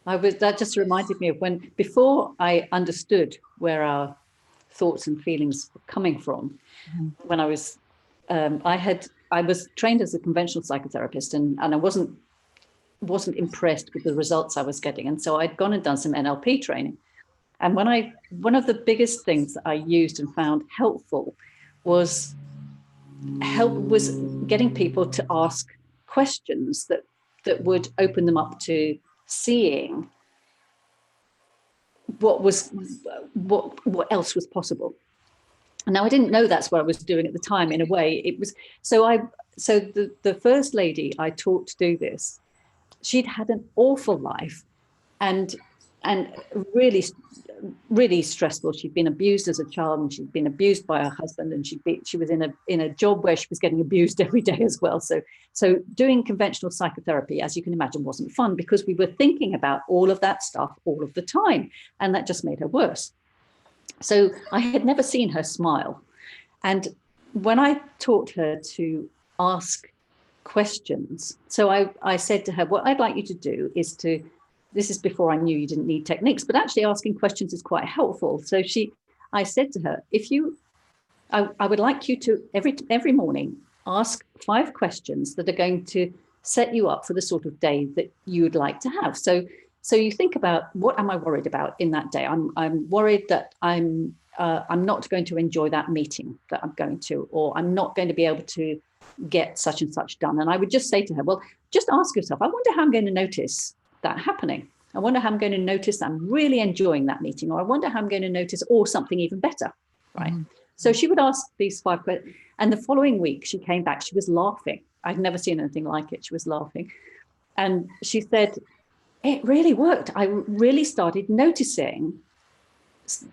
That just reminded me of when, before I understood where our thoughts and feelings were coming from, when I was, I was trained as a conventional psychotherapist, and I wasn't impressed with the results I was getting. And so I'd gone and done some NLP training. And one of the biggest things that I used and found helpful was getting people to ask questions that would open them up to seeing what else was possible. Now, I didn't know that's what I was doing at the time. In a way, it was so the first lady I taught to do this, she'd had an awful life, and really stressful. She'd been abused as a child, and she'd been abused by her husband, and she was in a job where she was getting abused every day as well. So doing conventional psychotherapy, as you can imagine, wasn't fun, because we were thinking about all of that stuff all of the time, and that just made her worse. So I had never seen her smile. And when I taught her to ask questions, so I said to her, what I'd like you to do is this is before I knew you didn't need techniques, but actually asking questions is quite helpful. So I said to her, I would like you to every morning ask 5 questions that are going to set you up for the sort of day that you would like to have. So you think about, what am I worried about in that day? I'm worried that I'm not going to enjoy that meeting that I'm going to, or I'm not going to be able to get such and such done. And I would just say to her, well, just ask yourself, I wonder how I'm going to notice that happening. I wonder how I'm going to notice that I'm really enjoying that meeting, or I wonder how I'm going to notice, or something even better, right? So she would ask these 5 questions, and the following week she came back, she was laughing. I'd never seen anything like it. She was laughing. And she said, it really worked. I really started noticing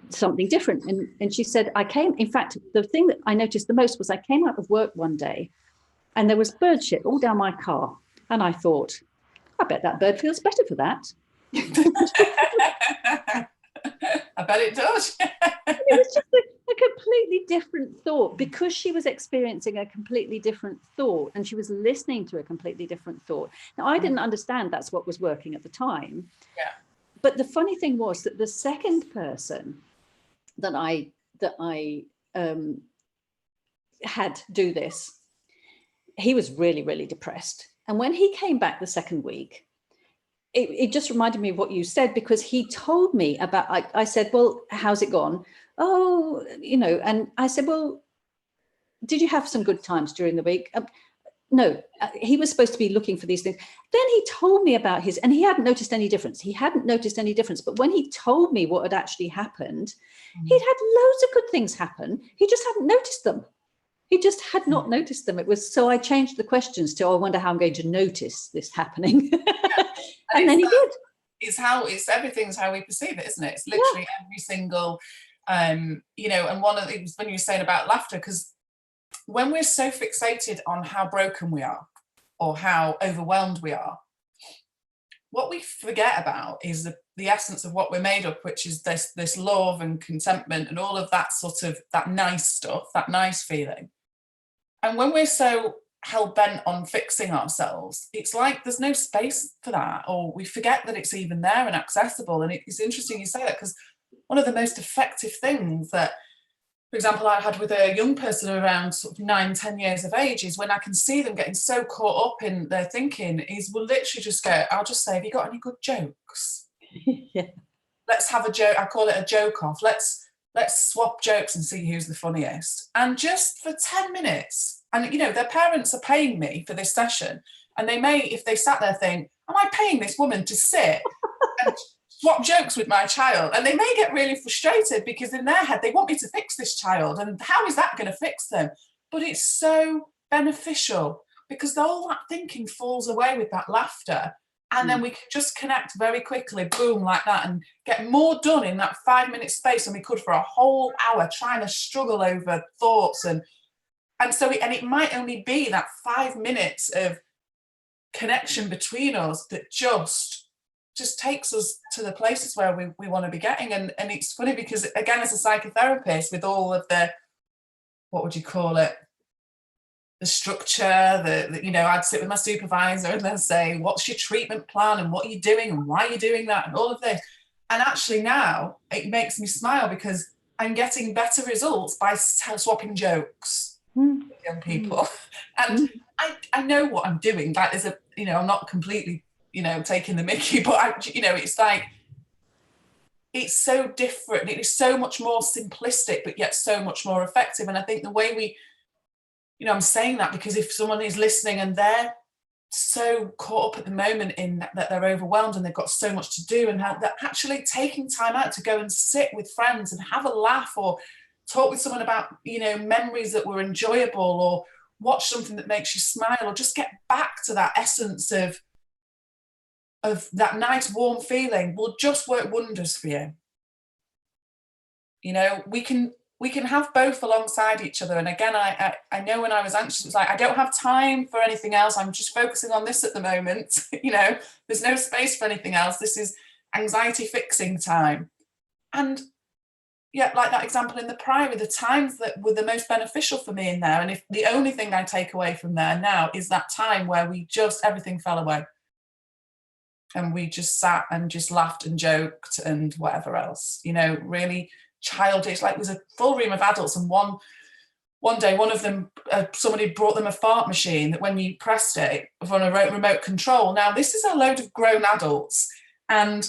something different. And she said, in fact, the thing that I noticed the most was I came out of work one day and there was bird shit all down my car. And I thought, I bet that bird feels better for that. I bet it does. It was just a completely different thought, because she was experiencing a completely different thought and she was listening to a completely different thought. Now, I didn't understand that's what was working at the time. Yeah. But the funny thing was that the second person that I had do this, he was really, really depressed. And when he came back the second week, it just reminded me of what you said, because he told me about, I said, well, how's it gone? Oh, and I said, well, did you have some good times during the week? No, he was supposed to be looking for these things. Then he told me about his, and he hadn't noticed any difference. But when he told me what had actually happened, he'd had loads of good things happen. He just hadn't noticed them. He just had not noticed them. It was, so I changed the questions to, I wonder how I'm going to notice this happening. And then he did. It's everything's how we perceive it, isn't it? It's literally every single, and one of the things when you were saying about laughter, because when we're so fixated on how broken we are or how overwhelmed we are, what we forget about is the essence of what we're made of, which is this love and contentment and all of that sort of, that nice stuff, that nice feeling. And when we're so hell-bent on fixing ourselves, it's like there's no space for that, or we forget that it's even there and accessible. And it's interesting you say that, because one of the most effective things that, for example, I had with a young person around sort of 9-10 years of age, is when I can see them getting so caught up in their thinking, is we'll literally just go, I'll just say, have you got any good jokes? Yeah. Let's have a joke. I call it a joke off. Let's swap jokes and see who's the funniest. And just for 10 minutes, and their parents are paying me for this session, and they may, if they sat there, think, am I paying this woman to sit and swap jokes with my child? And they may get really frustrated, because in their head they want me to fix this child, and how is that going to fix them? But it's so beneficial, because all that thinking falls away with that laughter, and then we can just connect very quickly, boom, like that, and get more done in that 5-minute space than we could for a whole hour trying to struggle over thoughts. And so it might only be that 5 minutes of connection between us that just takes us to the places where we want to be getting. And it's funny, because again, as a psychotherapist, with all of the, what would you call it, the structure, I'd sit with my supervisor and then say, what's your treatment plan, and what are you doing, and why are you doing that, and all of this. And actually now it makes me smile, because I'm getting better results by swapping jokes with young people. And I know what I'm doing. Like, there's I'm not completely, taking the mickey, but it's like, it's so different. It is so much more simplistic, but yet so much more effective. And I think the way we, I'm saying that because if someone is listening and they're so caught up at the moment in that they're overwhelmed and they've got so much to do, and how that actually taking time out to go and sit with friends and have a laugh, or talk with someone about, memories that were enjoyable, or watch something that makes you smile, or just get back to that essence of that nice warm feeling, will just work wonders for you. We can have both alongside each other. And again, I know when I was anxious, it was like, I don't have time for anything else. I'm just focusing on this at the moment. There's no space for anything else. This is anxiety fixing time. And yeah, like that example in the Priory, the times that were the most beneficial for me in there. And if the only thing I take away from there now is that time where everything fell away. And we just sat and just laughed and joked and whatever else, really childish. Like, there's a full room of adults, and one day one of them, somebody brought them a fart machine that when you pressed it on a remote control. Now, this is a load of grown adults, and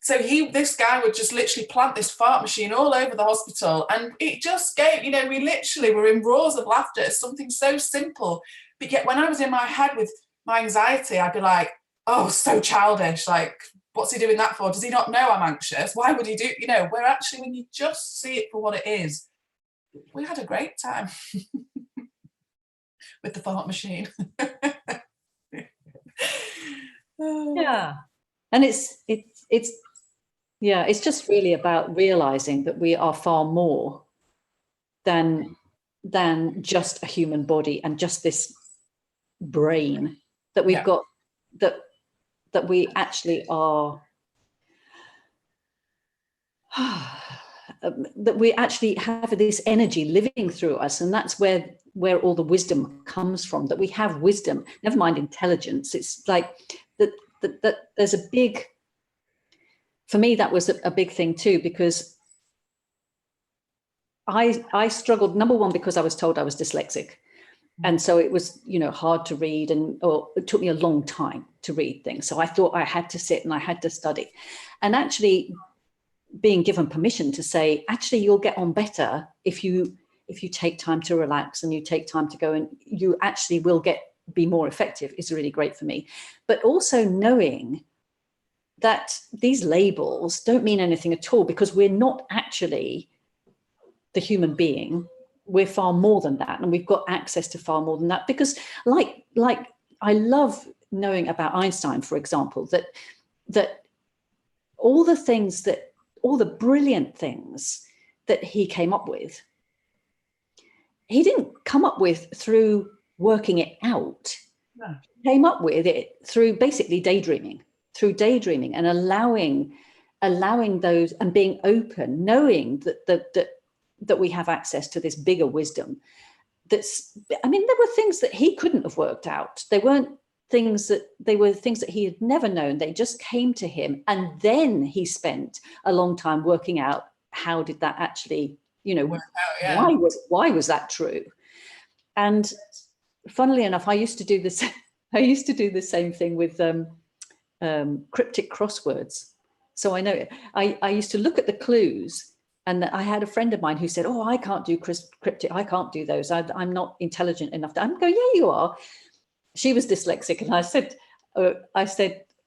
so this guy would just literally plant this fart machine all over the hospital, and it just gave, we literally were in roars of laughter at something so simple. But yet when I was in my head with my anxiety, I'd be like, oh, so childish, like, what's he doing that for? Does he not know I'm anxious? Why would he do, where actually when you just see it for what it is, we had a great time with the fart machine. Yeah. And it's just really about realizing that we are far more than just a human body and just this brain that we've got, that that we actually are, that we actually have this energy living through us, and that's where all the wisdom comes from, that we have wisdom, never mind intelligence. It's like that there's a big, for me, that was a big thing too, because I struggled, number one, because I was told I was dyslexic. And so it was, you know, hard to read, or it took me a long time to read things. So I thought I had to sit and I had to study. And actually being given permission to say, actually, you'll get on better if you take time to relax and you take time to go, and you actually will be more effective, is really great for me. But also knowing that these labels don't mean anything at all, because we're not actually the human being. We're far more than that, and we've got access to far more than that. Because like I love knowing about Einstein, for example, that all the brilliant things that he came up with, he didn't come up with through working it out. No. He came up with it through basically daydreaming and allowing those, and being open, knowing that we have access to this bigger wisdom. There were things that he couldn't have worked out. They were things that he had never known. They just came to him, and then he spent a long time working out, how did that actually, work out, yeah. Why was that true? And funnily enough, I used to do this. I used to do the same thing with cryptic crosswords. So I know I used to look at the clues. And I had a friend of mine who said, "Oh, I can't do cryptic. I can't do those. I'm not intelligent enough." I'm going, "Yeah, you are." She was dyslexic, and I said,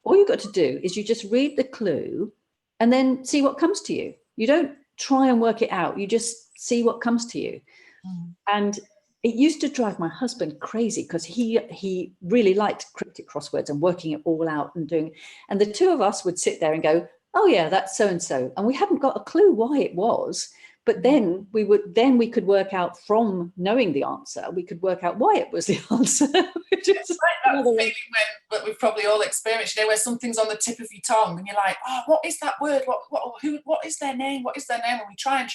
"All you got to do is you just read the clue, and then see what comes to you. You don't try and work it out. You just see what comes to you." Mm. And it used to drive my husband crazy, because he really liked cryptic crosswords and working it all out and doing. And the two of us would sit there and go, "Oh yeah, that's so and so," and we hadn't got a clue why it was. But then we could work out, from knowing the answer, we could work out why it was the answer. Which is like that feeling when we've probably all experienced, where something's on the tip of your tongue, and you're like, "Oh, what is that word? What is their name? What is their name?" And we try, and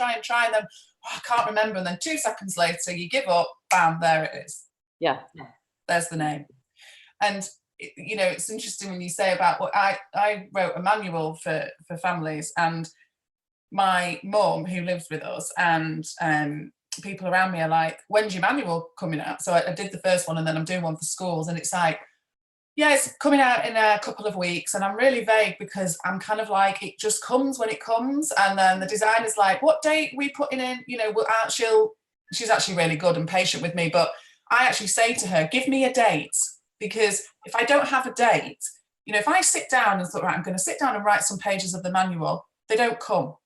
then, "Oh, I can't remember." And then 2 seconds later, you give up. Bam, there it is. Yeah, there's the name. And it's interesting when you say about what I wrote a manual for families, and my mum, who lives with us, and people around me are like, "When's your manual coming out?" So I did the first one, and then I'm doing one for schools, and it's like, "Yeah, it's coming out in a couple of weeks." And I'm really vague, because I'm kind of like, it just comes when it comes. And then the designer's like, "What date we putting in?" She's actually really good and patient with me, but I actually say to her, "Give me a date." Because if I don't have a date, if I sit down and thought, right, I'm going to sit down and write some pages of the manual, they don't come.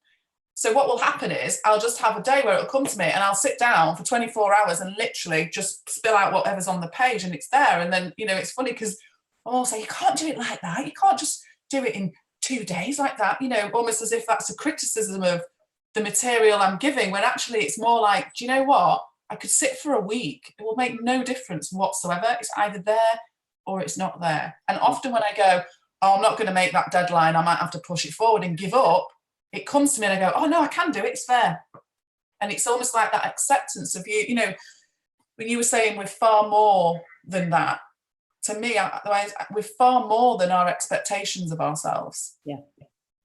So what will happen is I'll just have a day where it'll come to me, and I'll sit down for 24 hours and literally just spill out whatever's on the page, and it's there. And then, it's funny, because I'll say, "You can't do it like that. You can't just do it in 2 days like that," almost as if that's a criticism of the material I'm giving, when actually it's more like, do you know what? I could sit for a week. It will make no difference whatsoever. It's either there or it's not there. And often when I go, "Oh, I'm not going to make that deadline, I might have to push it forward and give up," it comes to me and I go, "Oh no, I can do it. It's there." And it's almost like that acceptance of when you were saying we're far more than that, to me, we're far more than our expectations of ourselves. Yeah.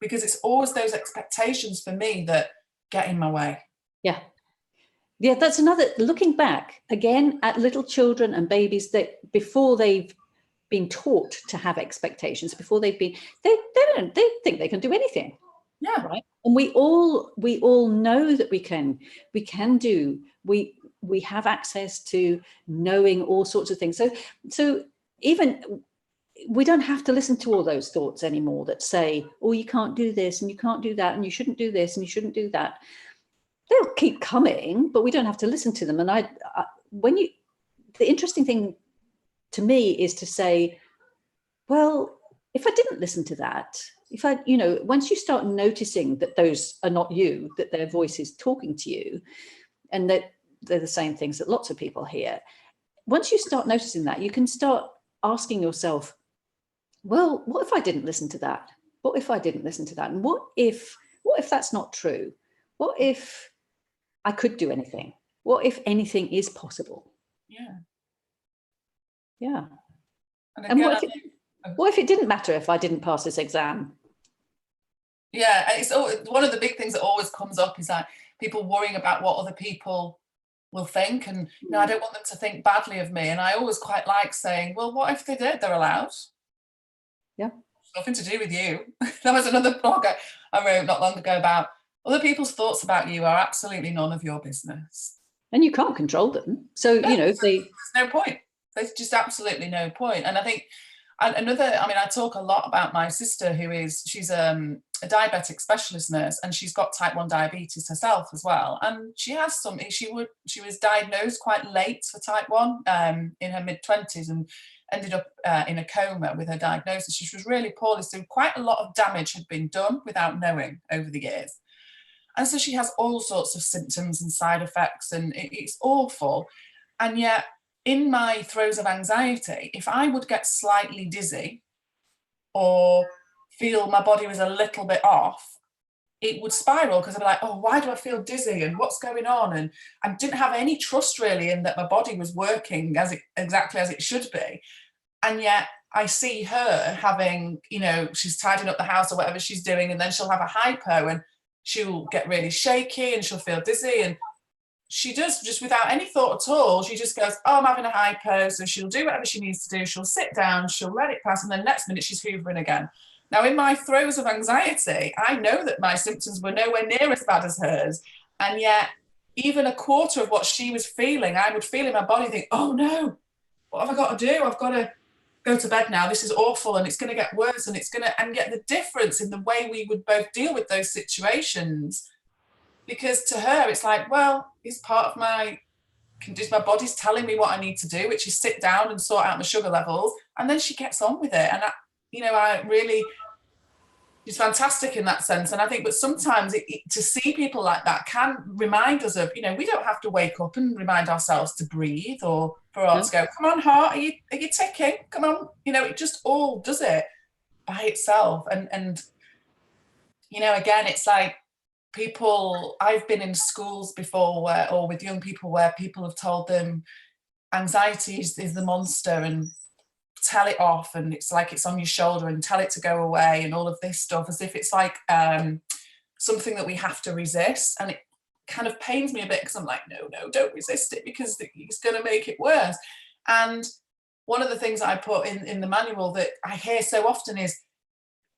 Because it's always those expectations for me that get in my way. Yeah. Yeah, that's another, looking back again at little children and babies, that before they've been taught to have expectations, before they think they can do anything. Yeah. Right. And we all know that we have access to knowing all sorts of things. So even we don't have to listen to all those thoughts anymore that say, "Oh, you can't do this and you can't do that and you shouldn't do this and you shouldn't do that." They'll keep coming, but we don't have to listen to them. And the interesting thing to me is to say, well, if I didn't listen to that, if I, once you start noticing that those are not you, that their voice is talking to you, and that they're the same things that lots of people hear, once you start noticing that, you can start asking yourself, well, what if I didn't listen to that? What if I didn't listen to that? And what if that's not true? What if I could do anything? What if anything is possible? Yeah. Yeah. And And again, what if it didn't matter if I didn't pass this exam? yeah, and it's one of the big things that always comes up is like people worrying about what other people will think, and I don't want them to think badly of me. And I always quite like saying, well, what if they did? They're allowed. Yeah. Nothing to do with you. That was another blog I wrote not long ago about other people's thoughts about you are absolutely none of your business. And you can't control them. So, No, there's no point. There's just absolutely no point. And I think I talk a lot about my sister she's a diabetic specialist nurse, and she's got type 1 diabetes herself as well. And she has she was diagnosed quite late for type 1 in her mid-20s, and ended up in a coma with her diagnosis. She was really poorly, so quite a lot of damage had been done without knowing over the years. And so she has all sorts of symptoms and side effects, and it's awful. And yet, in my throes of anxiety, if I would get slightly dizzy or feel my body was a little bit off, it would spiral, because I'd be like, oh, why do I feel dizzy and what's going on? And I didn't have any trust really in that my body was working exactly as it should be. And yet I see her having, she's tidying up the house or whatever she's doing, and then she'll have a hypo and she'll get really shaky and she'll feel dizzy. And she does, just without any thought at all, she just goes, oh, I'm having a hypo. So she'll do whatever she needs to do. She'll sit down, she'll let it pass, and then next minute she's hoovering again. Now, in my throes of anxiety, I know that my symptoms were nowhere near as bad as hers. And yet, even a quarter of what she was feeling, I would feel in my body, think, oh no, what have I got to do? I've got to go to bed now. This is awful, and it's going to get worse, and and get the difference in the way we would both deal with those situations. Because to her, it's like, well, it's part of my body's telling me what I need to do, which is sit down and sort out my sugar levels. And then she gets on with it. And she's fantastic in that sense. And I think, but sometimes to see people like that can remind us of, we don't have to wake up and remind ourselves to breathe, or for us to go, come on, heart, are you ticking? Come on. It just all does it by itself. And again, it's like, I've been in schools before or with young people where people have told them anxiety is the monster, and tell it off, and it's like it's on your shoulder, and tell it to go away, and all of this stuff, as if it's like something that we have to resist. And it kind of pains me a bit, because I'm like, no, don't resist it, because it's going to make it worse. And one of the things I put in the manual that I hear so often is,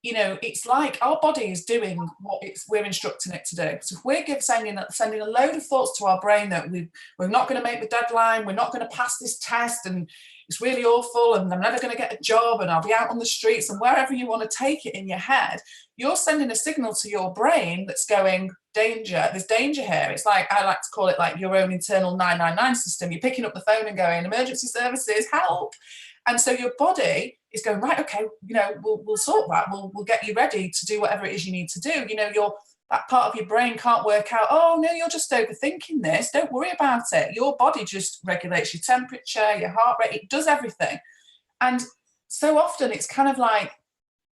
it's like our body is doing what we're instructing it to do. So if we're sending a load of thoughts to our brain that we're not going to make the deadline, we're not going to pass this test, and it's really awful, and I'm never going to get a job, and I'll be out on the streets, and wherever you want to take it in your head, you're sending a signal to your brain that's going, danger, there's danger here. It's like, I like to call it like your own internal 999 system. You're picking up the phone and going, emergency services, help. And so your body is going, right, okay, we'll sort that. We'll get you ready to do whatever it is you need to do. That part of your brain can't work out, oh, no, you're just overthinking this. Don't worry about it. Your body just regulates your temperature, your heart rate. It does everything. And so often it's kind of like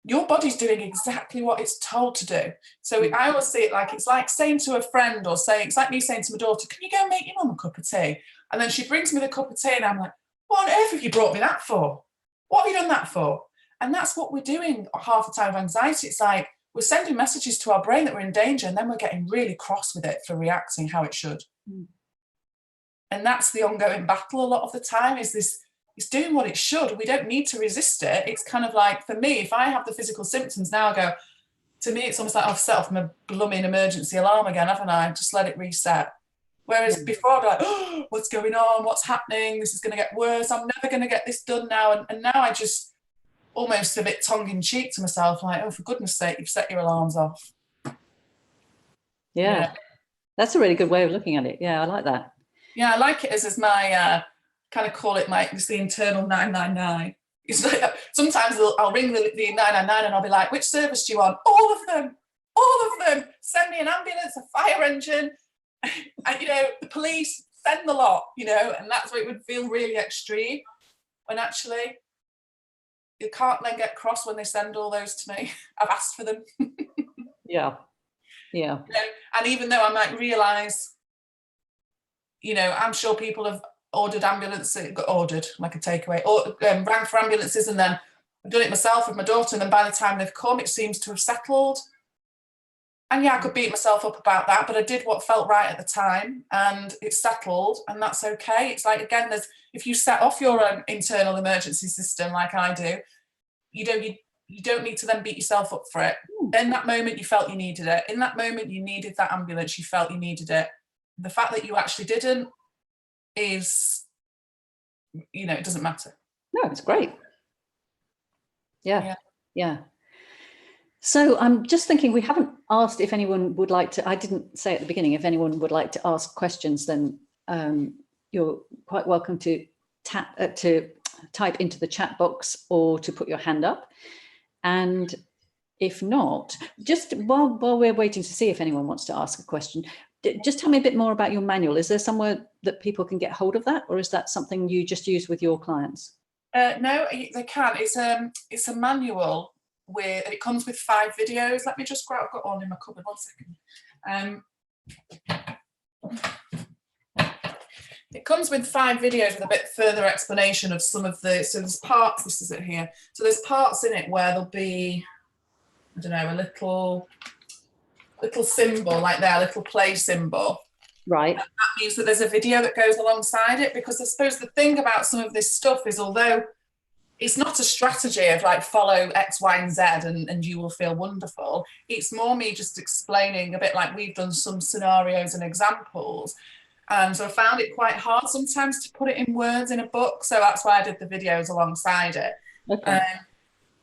your body's doing exactly what it's told to do. So I always see it like, it's like saying to a friend, or it's like me saying to my daughter, can you go make your mum a cup of tea? And then she brings me the cup of tea, and I'm like, what on earth have you brought me that for? What have you done that for? And that's what we're doing half the time of anxiety. It's like we're sending messages to our brain that we're in danger, and then we're getting really cross with it for reacting how it should. And that's the ongoing battle a lot of the time, is this, it's doing what it should. We don't need to resist it. It's kind of like, for me, if I have the physical symptoms now, I go, to me, it's almost like I've set off my blooming emergency alarm again, haven't I? Just let it reset. Whereas before I'd be like, oh, what's going on? What's happening? This is going to get worse. I'm never going to get this done now. And now I just almost a bit tongue-in-cheek to myself, like, oh, for goodness sake, you've set your alarms off. Yeah. That's a really good way of looking at it. Yeah, I like that. Yeah, I like it as my, kind of call it it's the internal 999. It's like, sometimes I'll ring the 999 and I'll be like, which service do you want? All of them. Send me an ambulance, a fire engine, and, the police, send the lot, and that's where it would feel really extreme, when actually can't then get cross when they send all those to me. I've asked for them. Yeah. Yeah. And even though I might realise, I'm sure people have ordered ambulances, ordered like a takeaway, or rang for ambulances, and then I've done it myself with my daughter, and then by the time they've come, it seems to have settled. And yeah, I could beat myself up about that, but I did what felt right at the time, and it's settled, and that's okay. It's like, again, if you set off your own internal emergency system like I do, you don't need to then beat yourself up for it. In that moment, you felt you needed it. In that moment, you needed that ambulance. You felt you needed it. The fact that you actually didn't is, it doesn't matter. No, it's great. Yeah. So I'm just thinking, we haven't asked if anyone would like to, I didn't say at the beginning, if anyone would like to ask questions, then you're quite welcome to type into the chat box or to put your hand up. And if not, just while we're waiting to see if anyone wants to ask a question, just tell me a bit more about your manual. Is there somewhere that people can get hold of that, or is that something you just use with your clients? No, they can. It's a manual and it comes with 5 videos. Let me just grab. I've got one in my cupboard. 1 second. It comes with 5 videos with a bit further explanation of some of the. So there's parts. This is it here. So there's parts in it where there'll be, I don't know, a little symbol like there, a little play symbol. Right. And that means that there's a video that goes alongside it, because I suppose the thing about some of this stuff is, although it's not a strategy of like follow X, Y, and Z and you will feel wonderful, it's more me just explaining a bit like we've done some scenarios and examples. And so I found it quite hard sometimes to put it in words in a book. So that's why I did the videos alongside it. Okay.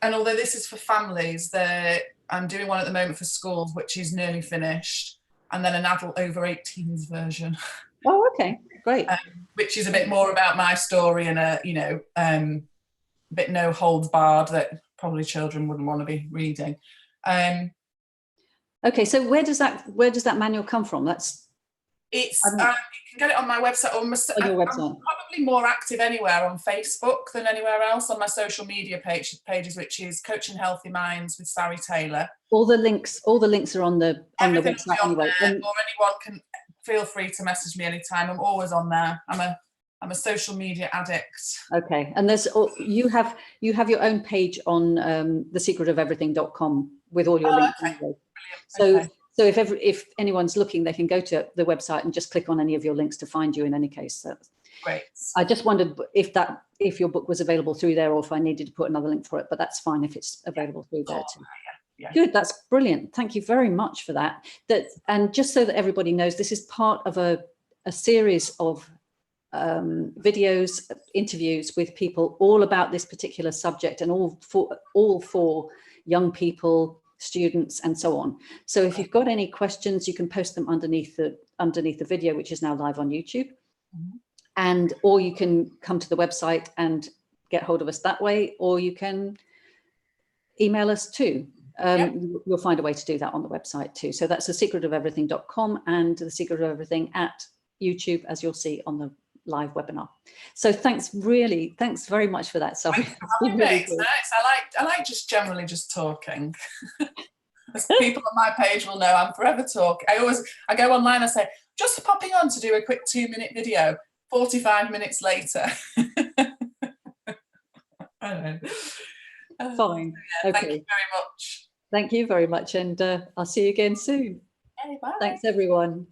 And although this is for families, I'm doing one at the moment for schools, which is nearly finished, and then an adult over 18s version. Oh, okay, great. Which is a bit more about my story and a bit no holds barred that probably children wouldn't want to be reading. Okay, so where does that manual come from? You can get it on my website. On your website. I'm probably more active anywhere on Facebook than anywhere else on my social media pages, which is Coaching Healthy Minds with Sarie Taylor. All the links are on the website anyway. Or anyone can feel free to message me anytime. I'm always on there. I'm a social media addict. Okay, and you have your own page on thesecretofeverything.com with all your links. Okay. Anyway. So if anyone's looking, they can go to the website and just click on any of your links to find you in any case. So great. I just wondered if your book was available through there, or if I needed to put another link for it, but that's fine if it's available through there too. Yeah. Good, that's brilliant. Thank you very much for that. And just so that everybody knows, this is part of a series of videos, interviews with people all about this particular subject, and all for young people, students, and so on. So if you've got any questions, you can post them underneath the video, which is now live on YouTube. Mm-hmm. Or you can come to the website and get hold of us that way, or you can email us too. You'll find a way to do that on the website too. So that's thesecretofeverything.com and The Secret of Everything at YouTube, as you'll see on the live webinar. So thanks very much for that. Sorry. It's nice. I like just generally just talking. As people on my page will know, I'm forever talking. I go online, I say, just popping on to do a quick 2-minute video, 45 minutes later. I don't know. Fine. Yeah, okay. Thank you very much. Thank you very much. And I'll see you again soon. Okay, bye. Thanks, everyone.